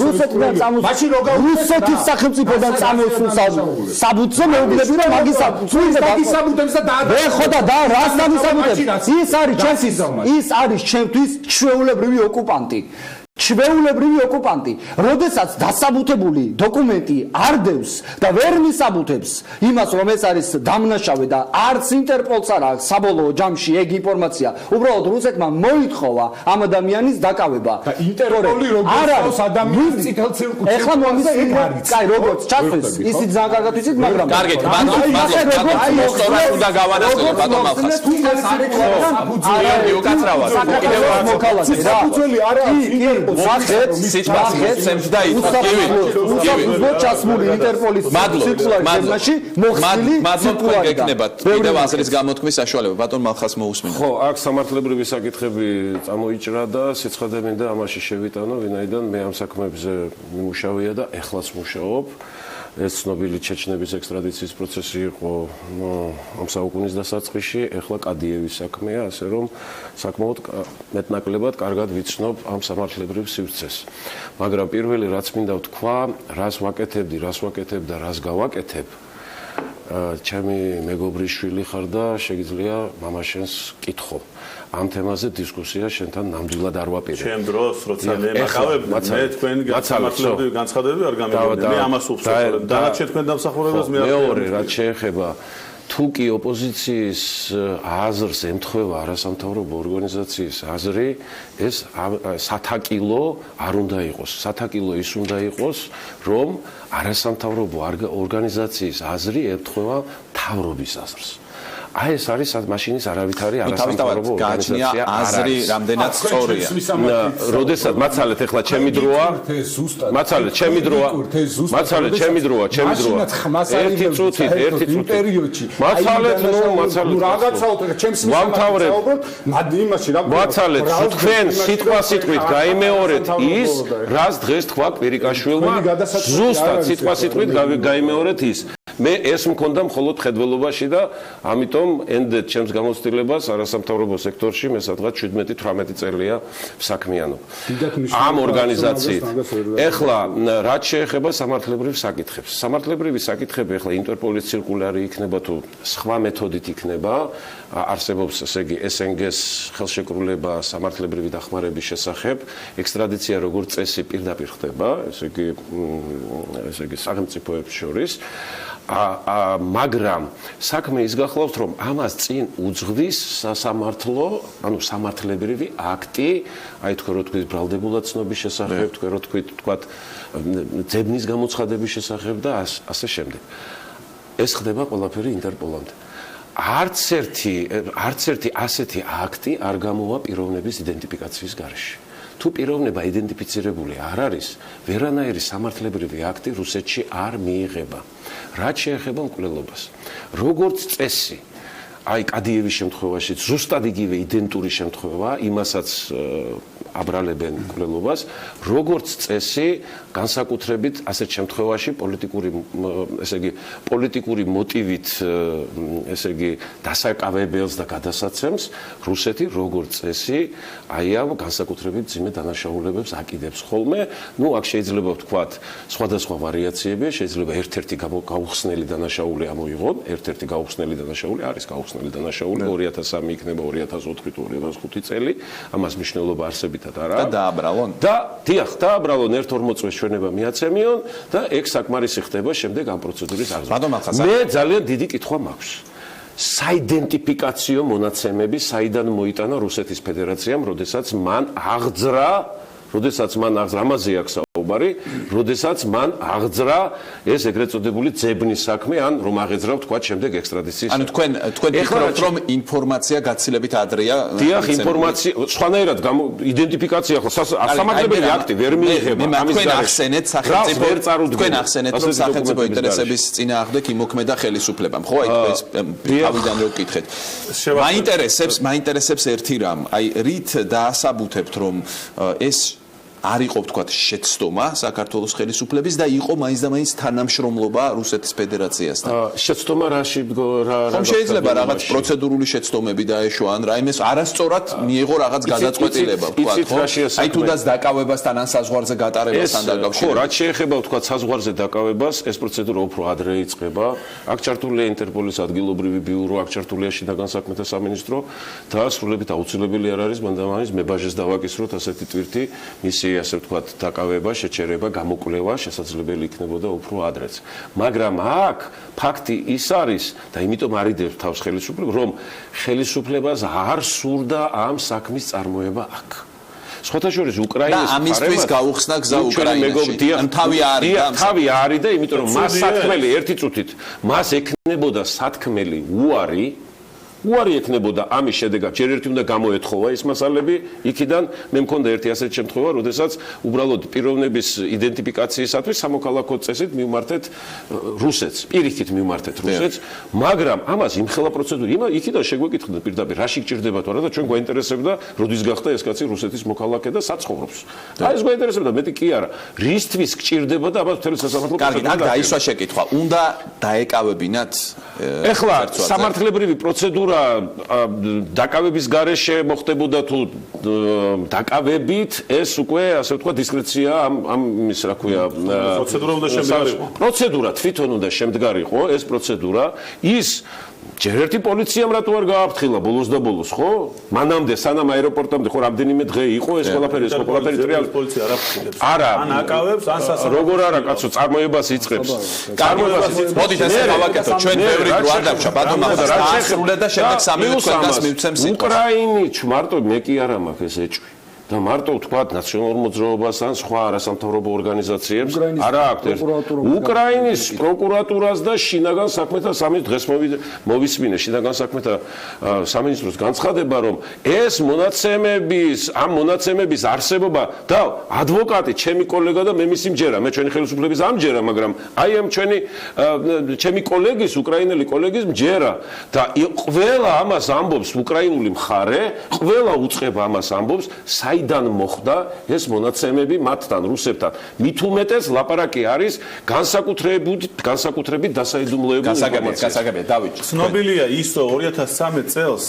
რუსეთიდან წამოსული. მაშინ როგორ რუსეთის სახელმწიფოდან წამოსულ საბუთზე მეუბნები რომ მაგის საბუთებს და ხოდა და რას დამისაბუთებს? ის არის ჩემთვის ჩვეულებრივი ოკუპანტი. ჩვეულებრივი ოკუპანტი, როდესაც დასაბუთებული დოკუმენტი არ დევს და ვერ მისაბუთებს იმას, რომ ეს არის დამნაშავე და არც ინტერპოლს არ აქვს საბოლოო ჯამში ეგ ინფორმაცია, უბრალოდ რუსეთმა მოითხოვა ამ ადამიანის დაკავება. და ინტერპოლი როგორც ადამიანის წითელ ცილკუთში. ეხლა მომისა ეგ არის. კაი, როგორც ჩასვეს, ისიც ძალიან კარგად ვიცით, მაგრამ კარგით, ბატონ უნდა გავანაცვლოთ ბატონ მალხას. საფუძველი არა აქვს. ჩასმული ინტერპოლის ცირკულარში მოხსნილი ცირკულარი გეკნებათ კიდევ აზრის გამოთქმის საშუალება ბატონ მალხას მოусმინოთ. ხო, აქ სამართლებრივი საკითხები წამოიჭრა და სიცხადე მინდა ამაში შევიტანო, ვინაიდან მე ამ საქმეებზე მიმუშავია და ეხლაც მუშაობ. ეს ცნობილი ჩეჩნების ექსტრადიციის პროცესი იყო ამ საუკუნის დასაწყისში, ეხლა კადიევის საქმეა, ასე რომ საკმაოდ მეტნაკლებად კარგად ვიცნობ ამ სამართლებრივ სივრცეს. მაგრამ პირველი რაც მინდა ვთქვა, რას ვაკეთებ და რას გავაკეთებ, ჩემი მეგობრის შვილი ხარ და შეგიძლია მამაშენს კითხო. ამ თემაზე დისკუსია შენთან ნამდვილად არ ვაპირებ. ჩემ დროს, როცა მე მახავებ, მე თქვენ სამართლებრივი განცხადებები არ გამიგონია. მე ამას ვუხსენებ. დანარჩენ თქვენ დამსახურებას მე არ მეორე რაც შეეხება თუ კი ოპოზიციის აზრს ემთხვევა არასამთავრობო ორგანიზაციის აზრი, ეს სათაკილო არ უნდა იყოს. სათაკილო ის უნდა იყოს, რომ არასამთავრობო ორგანიზაციის აზრი ემთხვევა მთავრობის აზრს. აი ეს არის მაშინის არავითარი არასამთავრობო ორგანიზაცია აზრი რამდენად სწორია. როდესაც მაცალეთ ეხლა ჩემი დროა. მაცალეთ ჩემი დროა. მაცალეთ ჩემი დროა. ერთი წუთი. მაცალეთ რაღაცაოდ ჩემს ვამთავრებ. იმაში რა მაცალეთ თქვენ სიტყვასიტყვით გაიმეორეთ ის, რაც დღეს თქვა კვირიკაშვილმა. ზუსტად სიტყვასიტყვით გაიმეორეთ ის. მე ეს მქონდა მხოლოდ ხედველობაში და ამიტომ ენდეთ ჩემს გამოცდილებას არასამთავრობო სექტორში მე სადღაც 17-18 წელია საქმიანობ. ამ ორგანიზაციით. ეხლა რაც შეეხება სამართლებრივ საკითხებს. სამართლებრივი საკითხები ეხლა ინტერპოლის ცირკულარი იქნება თუ სხვა მეთოდით იქნება, არსებობს ესე იგი SNG-ს ხელშეკრულება სამართლებრივი დახმარების შესახებ, ექსტრადიცია როგორც წესი პირდაპირ ხდება, ესე იგი სახელმწიფოებს შორის. მაგრამ საქმე ის გახლავთ, რომ ამას წინ უძღვის სასამართლო, ანუ სამართლებრივი აქტი, აი თქვენ რო თქვით ბრალდებულად ცნობის შესახებ, თქვენ რო თქვათ ძებნის გამოცხადების შესახებ და ასე შემდეგ. ეს ხდება ყველაფერი ინტერპოლამდე. არც ერთი ასეთი აქტი არ გამოვა პიროვნების იდენტიფიკაციის გარეშე. თუ პიროვნება იდენტიფიცირებული არ არის, ვერანაირი სამართლებრივი აქტი რუსეთში არ მიიღება. რაც შეეხება მკვლელობას. როგორც წესი, აი კადიევის შემთხვევაში ზუსტად იგივე იდენტური შემთხვევა, იმასაც აბრალებენ მკვლელობას, როგორც წესი, განსაკუთრებით ასეთ შემთხვევაში პოლიტიკური მოტივით, ესე იგი, დასაკავებელს და გადასაცემს, რუსეთი როგორც წესი, აი ამ განსაკუთრებით ძიმე დანაშაულებებს აკიდებს ხოლმე. ნუ აქ შეიძლება ვთქვათ, სხვადასხვა ვარიაციებია, შეიძლება ერთ-ერთი გაუხსნელი დანაშაული ამოიღონ, ერთ-ერთი გაუხსნელი დანაშაული არის გაუხსნელი დანაშაული 2003 იქნება 2004 თუ 2005 წელი, ამას მნიშვნელობა არსებითად არა. და დააბრალონ. და დიახ, დააბრალონ 1-40 წლის ჩვენება მიაცემიონ და ეგ საკმარისი ხდება შემდეგ ამ პროცედურის აღზრდა. მე ძალიან დიდი კითხვა მაქვს. საიდენტიფიკაციო მონაცემები საიდან მოიტანა რუსეთის ფედერაციამ, როდესაც მან აღძრა ამაზე აქვს საუბარი, როდესაც მან აღძრა ეს ეგრეთ წოდებული ძებნის საქმე, ან რომ აღეძრა ვთქვათ შემდეგ ექსტრადიციის. ანუ თქვენ ფიქრობთ, რომ ინფორმაცია გაცილებით ადრეა? დიახ, ინფორმაცია, სხვანაირად იდენტიფიკაცია ხო სამართლებრივი აქტი ვერ მიიღება. თქვენ ახსენეთ სახელმწიფო ინტერესების წინააღმდეგ იმოქმედა ხელისუფლებამ, ხო? აი ეს თავიდან რო გკითხეთ. მაინტერესებს ერთი რამ, აი რით დაასაბუთებთ, რომ ეს არ იყო ვთქვათ შეცდომა საქართველოს ხელისუფლების და იყო მაინც და მაინც თანამშრომლობა რუსეთის ფედერაციასთან. შეცდომა რაში ხომ შეიძლება რაღაც პროცედურული შეცდომები დაეშვა ან რაიმეს არასწორად მიიღო რაღაც გადაწყვეტილება ვთქვათ, ხო? აი თუნდაც დაკავებასთან ან საზღვარზე გატარებასთან დაკავშირებით. ხო, რაც შეეხება ვთქვათ საზღვარზე დაკავებას, ეს პროცედურა უფრო ადრე იწყება. აქ ჩართულია ინტერპოლის ადგილობრივი ბიურო, აქ ჩართულია შინაგან საქმეთა სამინისტრო და სრულებით აუცილებელი არ არის მანდამანის მებაჟეს დავაკისროთ ასეთი ტვირთი მისი ასე ვთქვათ დაკავება, შეჩერება, გამოკვლევა შესაძლებელი იქნებოდა უფრო ადრეც. მაგრამ აქ ფაქტი ის არის და იმიტომ არიდებს თავს ხელისუფლებას, რომ ხელისუფლებას არ სურდა ამ საქმის წარმოება აქ. სხვათა შორის უკრაინის და ამისთვის გაუხსნა გზა უკრაინაში. თავი არის და იმიტომ რომ მას სათქმელი ერთი წუთით, მას ექნებოდა სათქმელი უარი უარი ექნებოდა ამის შედეგად ჯერ ერთი უნდა გამოეთხოვა ეს მასალები იქიდან მე მქონდა ერთი ასეთი შემთხვევა როდესაც უბრალოდ პიროვნების იდენტიფიკაციისათვის სამოქალაქო წესით მივმართეთ რუსეთს პირიქით მივმართეთ რუსეთს მაგრამ ამას იმხელა პროცედურა იქიდან შეგვეკითხეთ პირდაპირ რაში გჭირდება თუ არა და ჩვენ გვაინტერესებდა როდის გახდა ეს კაცი რუსეთის მოქალაქე და საცხოვრობს აი ეს გვაინტერესებდა მეტი კი არა რისთვის გჭირდება და ამას მთელი სასამართლო კარგი აქ დაისვა შეკითხვა უნდა დაეკავებინათ ეხლა სამართლებრივი პროცედურა დაკავების გარეშე მოხდებოდა თუ დაკავებით ეს უკვე ასე ვთქვა დისკრეცია ამ ის რა ქვია პროცედურა უნდა შემდგარიყო პროცედურა თვითონ უნდა შემდგარიყო ეს პროცედურა ის ჯერ ერთი პოლიციამ რატო არ გააფრთხილა ბოლოს და ბოლოს ხო მანამდე სანამ აეროპორტამდე ხო რამდენიმე დღე იყო ეს ყველაფერი ეს ყველაფერი პოლიცია არ აფრთხილებს არა ან აკავებს ან სასამართლო როგორ არა კაცო წარმოებას იწყებს მოდით ესე გავაკეთოთ ჩვენ ბევრი დრო არ დაგვრჩა ბატონო ახლა დაასრულე და შემდეგ 3 მინუტს ყველგას მივცემ სიტყვას უკრაინით მარტო მე კი არ მაქვს ეს ეჭვი და მარტო თქვა ნაციონალურ მოძრაობას ან სხვა არასამთავრობო ორგანიზაციებს არა აქვს უკრაინის პროკურატურას და შინაგან საქმეთა სამინისტროს დღეს მოვისმინე შინაგან საქმეთა სამინისტროს განცხადება რომ ეს ამ მონაცემების არსებობა და ადვოკატი ჩემი კოლეგა და მე მისი მჯერა მე ჩვენი ხელისუფლების ამჯერა მაგრამ აი ამ ჩემი კოლეგის უკრაინელი კოლეგის მჯერა და ყველა ამას ამბობს უკრაინული მხარე ყველა უწყება ამას ამბობს საიდან მოხდა ეს მონაცემები მათთან რუსებთან მით უმეტეს ლაპარაკი არის განსაკუთრებით დასაიდუმლოებული გასაგებია დავიჭრ ცნობილია ის რომ 2013 წელს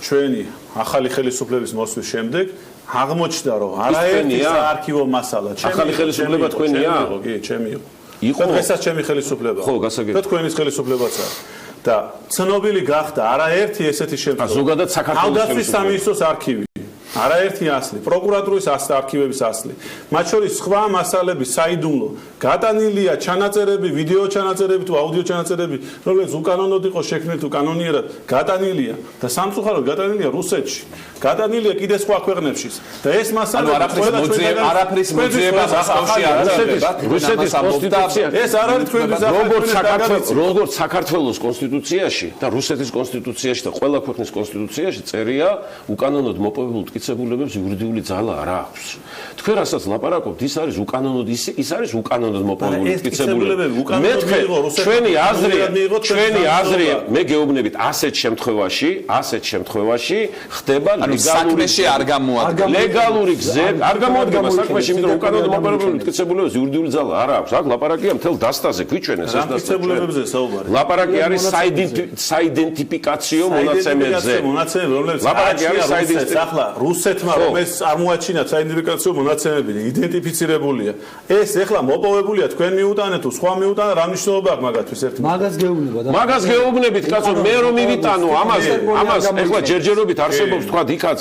ჩვენი ახალი ხელისუფლების მოსვლის შემდეგ აღმოჩნდა რომ არაერთი საარქივო მასალა ახალი ხელისუფლება თქვენია კი ჩემი იყო დღესაც ჩემი ხელისუფლება ხო გასაგებია და თქვენის ხელისუფლებაც არის და ცნობილი გახდა არაერთი ესეთი შემთხვევა ზოგადად საქართველოს სამინისტროს არქივი არაერთი ასლი, პროკურატურის არქივების ასლი. მათ შორის სხვა მასალები საიდუმლო გატანილია ჩანაწერები, ვიდეო ჩანაწერები თუ აუდიო ჩანაწერები, რომლებიც უკანონოდ იყო შექმნილი თუ კანონიერად გატანილია და სამწუხაროდ გატანილია რუსეთში. გატანილია კიდე სხვა ქვეყნებშიც. და ეს მასალები არაფრის მოძიება მოსკოვში არ არის. რუსეთის კონსტიტუცია ეს არ არის თქვენი როგორც საქართველოს კონსტიტუციაში და რუსეთის კონსტიტუციაში და ყველა ქვეყნის კონსტიტუციაში წერია უკანონოდ მოპოვებულ მტკიცებულებებს იურიდიული ძალა არ აქვს. თქვენ რასაც ლაპარაკობთ, ის არის უკანონოდ ის არის უკანონოდ მოპოვებული მტკიცებულებები. ჩვენი აზრი, მე გეუბნებით, ასეთ შემთხვევაში ხდება საქმეში არ გამოადგება. ლეგალური გზით არ გამოადგება საქმეში, იმიტომ რომ უკანონოდ მოპოვებული მტკიცებულებებს იურიდიული ძალა არ აქვს. აქ ლაპარაკია მთელ დასტაზე, გვიჩვენეს ეს მტკიცებულებებზე საუბარი. ლაპარაკი არის საიდენტიფიკაციო მონაცემებზე. ლაპარაკი არის საიდენტიფიკაციო რუსეთმა რომელიც წარმოაჩინა საიდენტიფიკაციო მონაცემები იდენტიფიცირებულია ეს ეხლა მოპოვებულია თქვენ მიუტანეთ თუ სხვა მიუტანა რა მნიშვნელობა აქვს მაგათთვის ერთი მაგას გეუბნებით კაცო მე რომ მივიტანო ამას ეხლა ჯერჯერობით არსებობს თქვა იქაც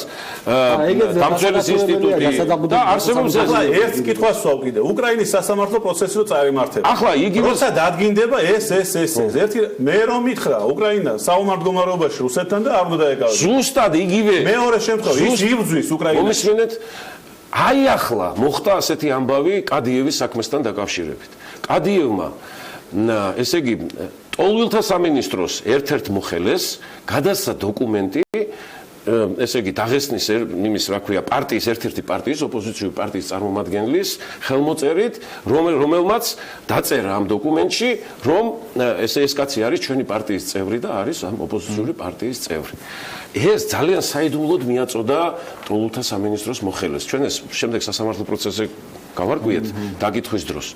დამცველის ინსტიტუტი და არსებობს ეხლა ერთ კითხვას ვსვავ კიდე უკრაინის სასამართლო პროცესი რო წარიმართება ახლა იგივე როცა დადგინდება ეს ერთი მე რომ მითხრა უკრაინა საომარ მდგომარეობაში რუსეთთან და არ უნდა დაეკავოს ზუსტად იგივე მეორე შემთხვევა იბრძვის უკრაინაში. მომისმენთ, აი ახლა მოხდა ასეთი ამბავი კადიევის საქმესთან დაკავშირებით. კადიევმა, ესე იგი, ტოლვილთა სამინისტროს ერთ-ერთ მოხელეს გადასცა დოკუმენტი, ესე იგი, დაღესტნის იმის, რა ქვია, პარტიის ერთ-ერთი პარტიის, ოპოზიციური პარტიის წარმომადგენლის ხელმოწერით, რომელმაც დაწერა ამ დოკუმენტში, რომ ეს კაცი არის ჩვენი პარტიის წევრი და არის ამ ოპოზიციური პარტიის წევრი. ეს ძალიან საიდუმლოდ მიაწოდა ტოლვილთა სამინისტროს მოხელეს. ჩვენ ეს შემდეგ სასამართლო პროცესზე გავარკვიეთ დაკითხვის დროს.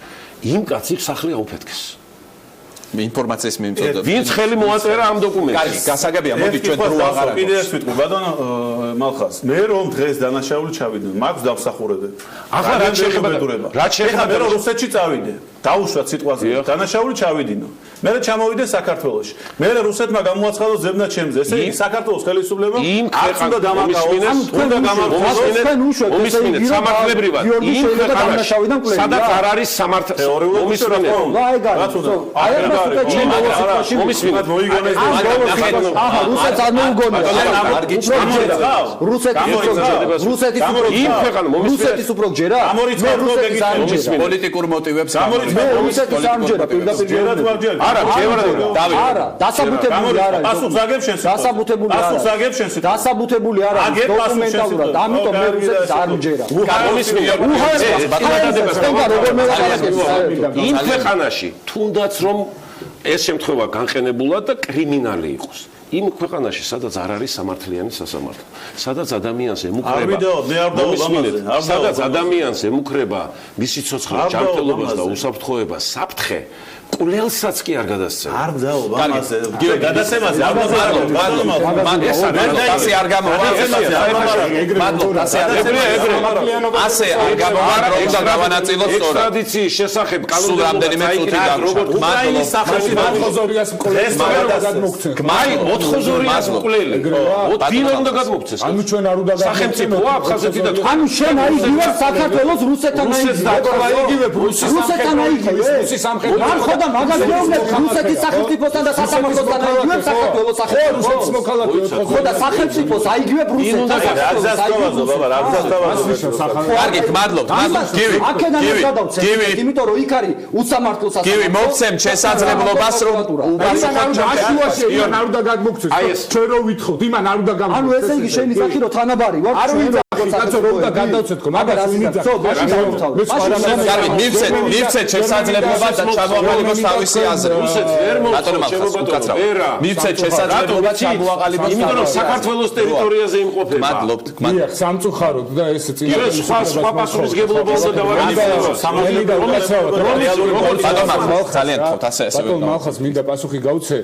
იმ კაცის სახლი აუფეთქეს. ინფორმაციის მიმწოდებლად. ვინც ხელი მოაწერა ამ დოკუმენტს? კარგი, გასაგებია, მოდი ჩვენ დრო აღარ აქვს. კიდე ეს ვიტყვი, ბატონო მალხას, მე რომ დღეს დანაშაული ჩავიდნენ, მაქვს დამსახურებელი. ახლა რა შეიძლება? ეხლა მე რომ რუსეთში წავიდე, დაუშვათ სიტყვაზე, დანაშაული ჩავიდინო. მე ჩამოვიდე საქართველოში. მე რუსეთმა გამოაცხადოს ზებნა ჩემზე. ესე იგი საქართველოს ხელისუფლება არც უნდა დამაკავოს, უნდა გამარჯვოს. მომისმინეთ სამართლებრივად. იმ ქვეყანაში სადაც არ არის სამართლებრივად. მომისმინეთ. მომისმინეთ მოიგონეს აჰა რუსეთს არ მოუგონია რუსეთის უფრო ჯერა პოლიტიკურ მოტივებს მე რუსეთის სამჯერა პირდაპირ არა, არა, დასაბუთებული არ არის. პასუხს აგებ შენ. დასაბუთებული არ არის. პასუხს აგებ შენ. დასაბუთებული არ არის დოკუმენტალურად. ამიტომ მე რუსეთის არ მჯერა. იმ ქვეყანაში თუნდაც რომ ეს შემთხვევა განყენებულად და კრიმინალი იყოს. იმ ქვეყანაში, სადაც არ არის სამართლიანი სასამართლო, სადაც ადამიანს ემუქრება, სადაც ადამიანს ემუქრება მისი ცოცხლის ჯანმრთელობას და უსაფრთხოებას საფრთხე, კვლელსაც კი არ გადასცემა. არ ბძაო, ამაზე. გადასცემაზე არ მადლობ. ასე არ გამოვა. მადლობ, ასე არ გამოვა. ასე არ გამოვა, რომ და გავანაწილოთ სწორად. ექსტრადიციის შესახებ სულ რამდენიმე წუთი როგორც უკრაინის სახელმწიფო მოხოზორიას მკვლელი გადმოგცემ. მაი 4-2-ას მკვლელი. დილა უნდა გადმოგცეს. ანუ ჩვენ არ უნდა სახელმწიფოა აფხაზეთი და ანუ შენ აიგივე საქართველოს რუსეთთან აიგივე რუსეთთან აიგივე რუსის სამხედრო და მაგალითად რუსეთის სახელმწიფოსთან და სასამართლოსთან აიგივე საქართველოს სახელმწიფოს მოქალაქეებს ხო და სახელმწიფოს აიგივე რუსეთთან კარგით, მადლობთ. გივი. აქედან გადავცემ იმიტომ რომ იქ არის უსამართლო სასამართლო. გივი, მოგცემ შესაძლებლობას რომ აშუაში იმან არ უნდა გადმოგცეს. ჩვენ რო ვითხოვთ, იმან არ უნდა ანუ ესე იგი შენი სახი რომ თანაბარი ვარ არ ვიცი კაცო რომ უნდა გადავცეთ თქო მაგას ვინდა მივცეთ შესაძლებლობა და ჩამოაყალიბოს თავისი აზრი. მივცეთ შესაძლებლობა ჩამოაყალიბოს იმიტომ რომ საქართველოს ტერიტორიაზე იმყოფება. მადლობთ. დიახ, სამწუხაროდ და ეს წინა სხვა პასუხისგებლობა უნდა დავარქიოთ. ძალიან გთხოვთ ასე ბატონო მალხას მინდა პასუხი გავცე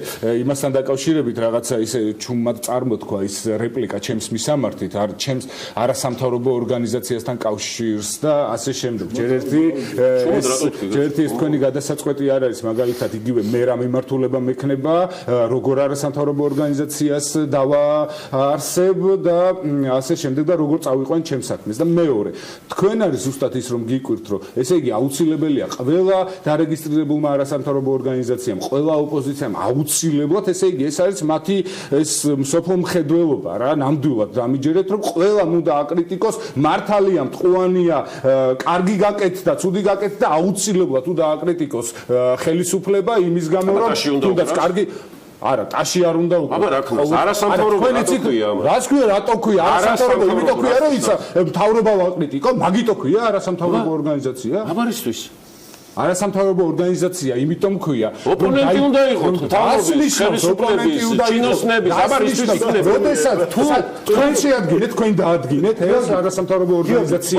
იმასთან დაკავშირებით რაღაცა ისე ჩუმად წარმოთქვა ის რეპლიკა ჩემს მისამართით არ ჩემს არასამთავრობო ორგანიზაციასთან კავშირს და ასე შემდეგ. ჯერ ერთი ეს თქვენი გადასაწყვეტი არ არის მაგალითად იგივე მე რა მიმართულება მექნება როგორ არასამთავრობო ორგანიზაციას დავაარსებ და ასე შემდეგ და როგორ წავიყვან ჩემს საქმეს და მეორე თქვენ არის ზუსტად ის რომ გიკვირთ რომ ესე იგი აუცილებელია ყველა დარეგისტრირებულმა არასამთავრობო ორგანიზაციამ ყველა ოპოზიციამ აუცილებლად ესე იგი ეს არის მათი ეს მსოფლო მხედველობა რა ნამდვილად დამიჯერეთ რომ ყველა უნდა აკრიტიკოს მართალია მტყუანია კარგი გაკეთდა ცუდი გაკეთდა აუცილებლად უნდა აკრიტიკოს ხელისუფლება იმის გამო რომ თუნდაც კარგი არა, ტაში არ უნდა უკვე. აბა რა ქნას, არასამთავრობო რატოქვია ამას? რას ქვია, რატო ქვია? არასამთავრობო, იმიტომ ქვია რომ ისა მთავრობა ვაკრიტიკო, მაგიტო ქვია არასამთავრობო ორგანიზაცია? აბა რისთვის? არასამთავრობო ორგანიზაცია, იმიტომ ქვია. ოპონენტი უნდა იყოს, თავრობის, ხელისუფლების, ჩინოსნების, აბა რისთვის იქნება? როდესაც თუ თქვენ შეადგენთ, თქვენ დაადგინეთ ეს არასამთავრობო ორგანიზაცია.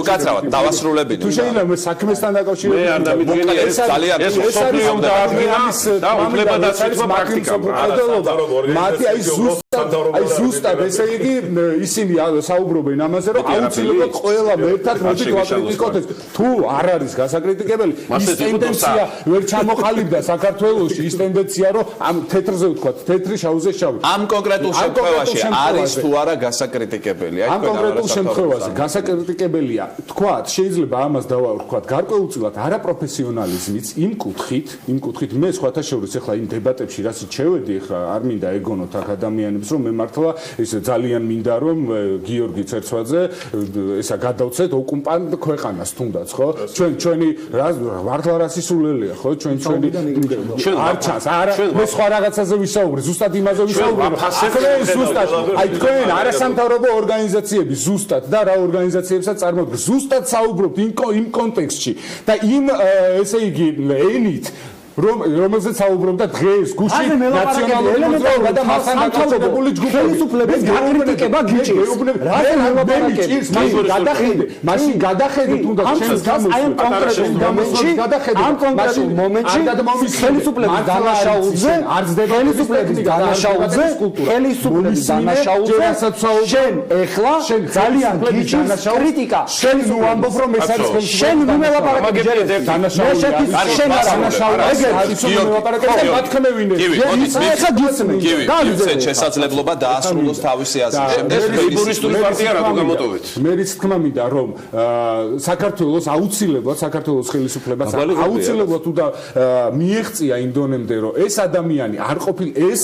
უკაცრავად დავასრულებინე. თუ შეიძლება მე საქმესთან დაკავშირებით. მე არ დამიდგენია ეს ძალიან ეს სოფლიო უნდა აღდგინა და უფლებადაცვითობა პრაქტიკა. მათი აი ზუსტად ესე იგი ისინი საუბრობენ ამაზე რომ აუცილებლად ყველა ერთად მოდი გვაკრიტიკოთ ეს. თუ არ არის გასაკრიტიკებელი ის ტენდენცია ვერ ჩამოყალიბდა საქართველოში ის ტენდენცია რომ ამ თეთრზე ვთქვათ თეთრი შავზე შავი ამ კონკრეტულ შემთხვევაში არის თუ არა გასაკრიტიკებელი ამ კონკრეტულ შემთხვევაში გასაკრიტიკებელია თქვათ შეიძლება ამას დავავთქვათ გარკვეულწილად არაპროფესიონალიზმიც იმ კუთხით მე სხვათა შორის ახლა იმ დებატებში რასაც შევედი ახლა არ მინდა ეგონოთ აქ ადამიანებს რომ მე მართლა ის ძალიან მინდა რომ გიორგი ცერცვაძე ესა გადავცეთ ოკუპანტ ქვეყანას თუნდაც ხო ჩვენი მართლა რასისულელია ხო ჩვენი არ ჩანს არა მე სხვა რაღაცაზე ვისაუბრე ზუსტად იმაზე ვისაუბრე ზუსტად აი თქვენ არასამთავრობო ორგანიზაციები ზუსტად და რა ორგანიზაციებსაც წარმოადგენთ ზუსტად საუბრობთ იმ კონტექსტში და იმ ესე იგი ენით რომელზეც საუბრობდა დღეს გუშინ ნაციონალური და მასანტაურებული ჯგუფების გაკრიტიკება გიჭირს. მაშინ გადახედე თუნდაც ჩემს გამოს ამ კონკრეტულ მომენტში ხელისუფლების დანაშაულზე შენ ეხლა ძალიან გიჭირს კრიტიკა შენ ნუ ამბობ რომ ეს არის ხელისუფლების შენ ნუ მელაპარაკებ შენ არა გივი შესაძლებლობა დაასრულოს თავისი აზრი. შემდეგ ლეიბორისტული პარტია რატო გამოტოვეთ? მე რიც თქმა მინდა რომ საქართველოს აუცილებლად საქართველოს ხელისუფლებას აუცილებლად უნდა მიეღწია იმ დონემდე რომ ეს ადამიანი არ ყოფილ ეს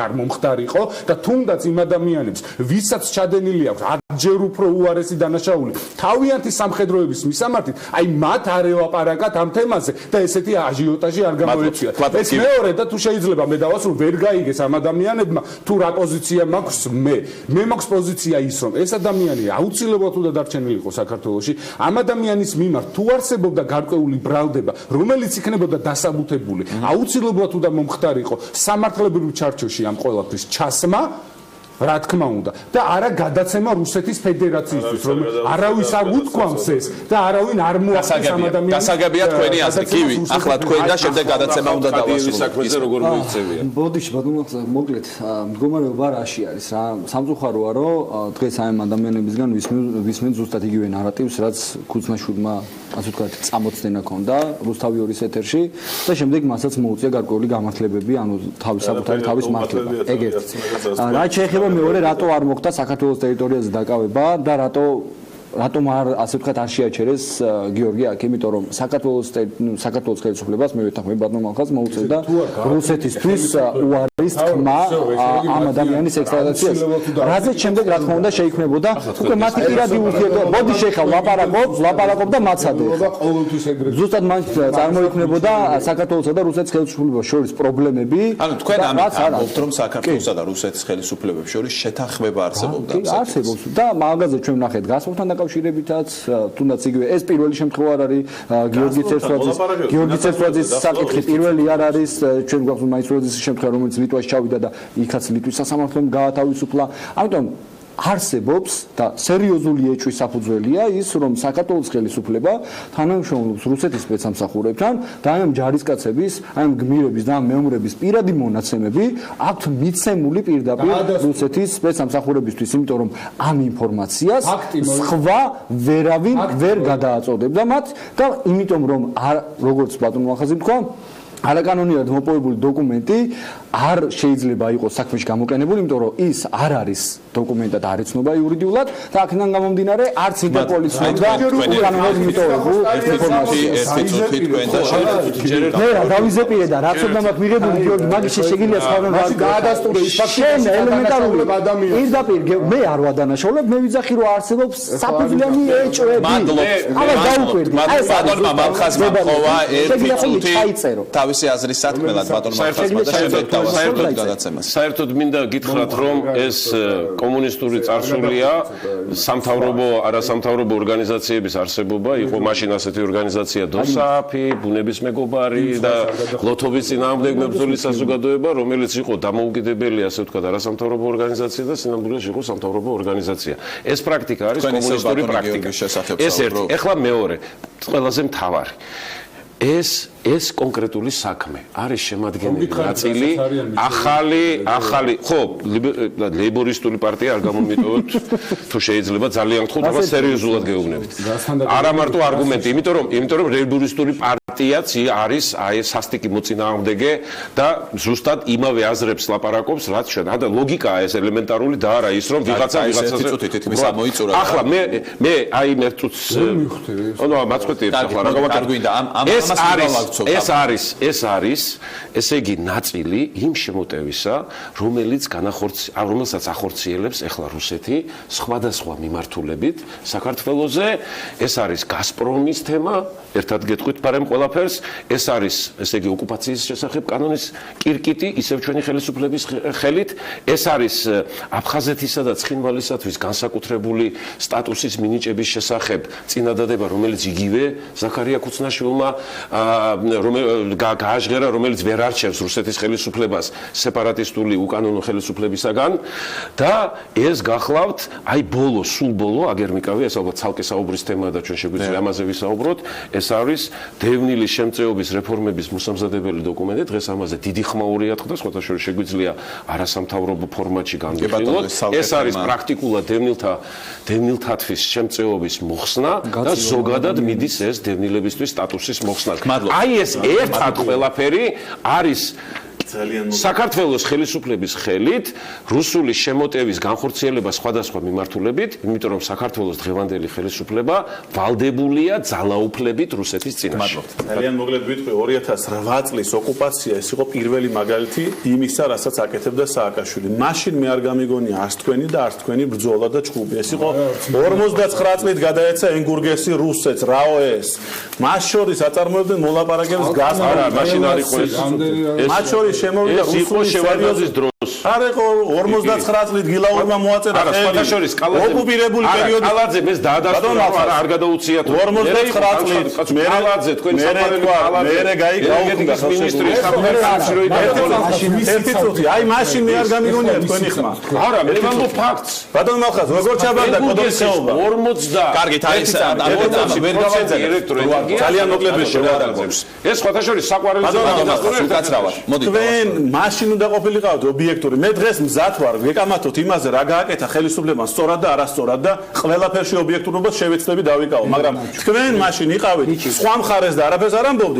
არ მომხდარიყო და თუნდაც იმ ადამიანებს ვისაც ჩადენილი აქვს 10-ჯერ უფრო უარესი დანაშაული თავიანთი სამხედროების მისამართით, აი მათ არ ელაპარაკათ ამ თემაზე და ესეთი აჟიოტაჟი არ გამოიწვიათ. ეს მეორე და თუ შეიძლება მე დავასრულო, ვერ გაიგეს ამ ადამიანებმა თუ რა პოზიცია მაქვს მე მაქვს პოზიცია ის რომ ეს ადამიანი აუცილებლად უნდა დარჩენილიყო საქართველოში, ამ ადამიანის მიმართ თუ არსებობდა გარკვეული ბრალდება, რომელიც იქნებოდა დასაბუთებული, აუცილებლად უნდა მომხდარიყო სამართლებრივ ჩარჩოში ამ ყველაფრის ჩასმა, რა თქმა უნდა და არა გადაცემა რუსეთის ფედერაციისთვის, რომ არავის არ უთქვამს ეს და არავინ არ მოახდენს ამ ადამიანს. გასაგებია თქვენი აზრი, გივი, ახლა თქვენ და შემდეგ გადაცემა უნდა დავასრულოთ. საქმეზე როგორ მოიქცევია? ბოდიში ბატონო, მოკლედ, მდგომარეობა რაში არის რა? სამწუხაროა, რომ დღეს აი ამ ადამიანებისგან ვისმენთ ზუსტად იგივე ნარატივს, რაც ქუცნაშვილმა, ასე ვთქვათ, წამოწდენა ქონდა რუსთავი 2-ის ეთერში და შემდეგ მასაც მოუწია გარკვეული გამართლებები, ანუ თავის საკუთარი თავის მართლება. ეგ ერთ. რაც შეეხება მეორე რატო არ მოხდა საქართველოს ტერიტორიაზე დაკავება და რატომ ასე ვთქვათ არ შეაჩერეს გიორგი აქ, იმიტომ რომ საქართველოს ხელისუფლებას მე ვეთანხმები ბატონ მალხას მოუწევდა რუსეთისთვის უარის თქმა ამ ადამიანის ექსტრადიციას. რაზეც შემდეგ რა თქმა უნდა შეიქმნებოდა უკვე მათი პირადი ურთიერთობა. მოდი შეხავ ლაპარაკობ და მაცადე. ზუსტად მან წარმოიქმნებოდა საქართველოსა და რუსეთის ხელისუფლებას შორის პრობლემები. ანუ თქვენ ამბობთ რომ საქართველოსა და რუსეთის ხელისუფლებებს შორის შეთანხმება არსებობდა. არსებობს და მაგაზე ჩვენ ვნახეთ გასვლა კავშირებითაც, თუნდაც იგივე ეს პირველი შემთხვევა არ არის გიორგი ცერცვაძის საკითხი პირველი არ არის, ჩვენ გვაქვს მაისურაძის შემთხვევა, რომელიც ლიტვაში ჩავიდა და იქაც ლიტვის სასამართლომ გაათავისუფლა. ამიტომ არსებობს და სერიოზული ეჭვის საფუძველია ის, რომ საქართველოს ხელისუფლება თანამშრომლობს რუსეთის სპეცსამსახურებთან და ამ ჯარისკაცების, ამ გმირების და ამ მეომრების პირადი მონაცემები აქვთ მიცემული პირდაპირ რუსეთის სპეცსამსახურებისთვის, იმიტომ რომ ამ ინფორმაციას სხვა ვერავინ ვერ გადააწოდებდა მათ და იმიტომ რომ როგორც ბატონ მალხაზი თქვა, არაკანონიურად მოპოვებული დოკუმენტი არ შეიძლება იყოს საქმეში გამოყენებული, იმიტომ რომ ის არ არის დოკუმენტად არ იცნობა იურიდიულად და აქედან გამომდინარე არც ინტერპოლის ცნობდა უკანონოდ მიტოვებულ ინფორმაციას. მე რა დავიზეპირე და რაც უნდა მაქვს მიღებული გიორგი, მაგის შეგვიძლია სხვა გაადასტურე ის ფაქტი, ელემენტარული პირდაპირ მე არ ვადანაშაულებ, მე ვიძახი რომ არსებობს საფუძვლიანი ეჭვები. აბა დაუკვირდი. აი ბატონმა მალხაზმა ყოვა ერთი წუთი თავისი აზრის სათქმელად ბატონმა მალხაზმა და შემდეგ დავასრულოთ გადაცემას. საერთოდ მინდა გითხრათ რომ ეს კომუნისტური წარსულია სამთავრობო არასამთავრობო ორგანიზაციების არსებობა იყო მაშინ ასეთი ორგანიზაცია დოსაფი, ბუნების მეგობარი და ლოთობის წინააღმდეგ მებრძოლი საზოგადოება, რომელიც იყო დამოუკიდებელი ასე ვთქვათ არასამთავრობო ორგანიზაცია და სინამდვილეში იყო სამთავრობო ორგანიზაცია. ეს პრაქტიკა არის კომუნისტური პრაქტიკა. ეს ერთი. ეხლა მეორე, ყველაზე მთავარი. ეს კონკრეტული საქმე არის შემადგენელი ნაწილი ახალი ხო ლეიბორისტული პარტია არ გამომიტოვოთ თუ შეიძლება ძალიან გთხოვთ და სერიოზულად გეუბნებით. არა მარტო არგუმენტი, იმიტომ რომ ლეიბორისტული პარტიაც არის აი სასტიკი მოწინააღმდეგე და ზუსტად იმავე აზრებს ლაპარაკობს რაც ჩვენ. და ლოგიკაა ეს ელემენტარული და არა ის რომ ვიღაცაზე თითქმის ამოიწურა. ახლა მე აი მე წუთს ანუ მაწყვეტიებს ახლა რა გავაკეთე. ეს არის ესე იგი ნაწილი იმ შემოტევისა, რომელსაც ახორციელებს ახლა რუსეთი სხვადასხვა მიმართულებით საქართველოზე. ეს არის გაზპრომის თემა, ერთად გეტყვით პარემ ყველაფერს, ეს არის ესე იგი ოკუპაციის შესახებ კანონის კირკიტი, ისევ ჩვენი ხელისუფლების ხელით, ეს არის აფხაზეთისა და ცხინვალისათვის განსაკუთრებული სტატუსის მინიჭების შესახებ წინადადება, რომელიც იგივე ზაქარია ქუცნაშვილმა გააჟღერა, რომელიც ვერ არჩევს რუსეთის ხელისუფლებას სეპარატისტული უკანონო ხელისუფლებისაგან და ეს გახლავთ აი სულ ბოლო აგერ მიკავი, ეს ალბათ ცალკე საუბრის თემაა და ჩვენ შეგვიძლია ამაზე ვისაუბროთ. ეს არის დევნილი შემწეობის რეფორმების მოსამზადებელი დოკუმენტი. დღეს ამაზე დიდი ხმაურია თქო და სხვათა შორის შეგვიძლია არასამთავრობო ფორმატში განვიხილოთ. ეს არის პრაქტიკულად დევნილთათვის შემწეობის მოხსნა და ზოგადად მიდის ეს დევნილებისთვის სტატუსის მოხსნა. აი ეს ერთად ყველაფერი არის საქართველოს ხელისუფლების ხელით რუსული შემოტევის განხორციელება სხვადასხვა მიმართულებით, იმიტომ რომ საქართველოს დღევანდელი ხელისუფლება ვალდებულია ძალაუფლებით რუსეთის წინაშე. ძალიან მოკლედ ვიტყვი 2008 წლის ოკუპაცია ეს იყო პირველი მაგალითი იმისა, რასაც აკეთებდა სააკაშვილი. მაშინ მე არ გამიგონია არც თქვენი და არც თქვენი ბრძოლა და ჭუბი. ეს იყო 59 წლით გადაეცა ენგურგესი რუსეთს, რაოეს. მას შორის აწარმოებდნენ მოლაპარაკების გასწრება. მაშინ არ იყო ეს. მათ შორის შემოვიდა რუსული შევარდნაძის დროს. არ იყო 59 წლით გილაურმა მოაწერა ხელი. ოკუპირებული პერიოდი. კალაძე ეს დაადასტურა არ გადაუციათ. 59 წლით კალაძე თქვენ საფარელი კალაძე. მერე გაიგავდა მინისტრის ერთი წუთი. აი მაშინ მე არ გამიგონია თქვენი ხმა. არა, მე ვამბობ ფაქტს. ბატონ მალხაზ, როგორ ჩაბარდა კოდოლის ხეობა? 50. კარგით, აი ეს ვერ გავაძებთ ელექტროენერგია. ძალიან მოკლედ შევადარებთ. ეს სხვათაშორის საყვარელი უკაცრავად. მოდით. თქვენ მაშინ უნდა ყოფილიყავთ ობიექტური. მე დღეს მზად ვარ, ვეკამათოთ იმაზე, რა გააკეთა ხელისუფლებამ სწორად და არასწორად და ყველაფერში ობიექტურობას შევეცდები დავიკავო, მაგრამ თქვენ მაშინ იყავით სხვა მხარეს და არაფერს არ ამბობდით.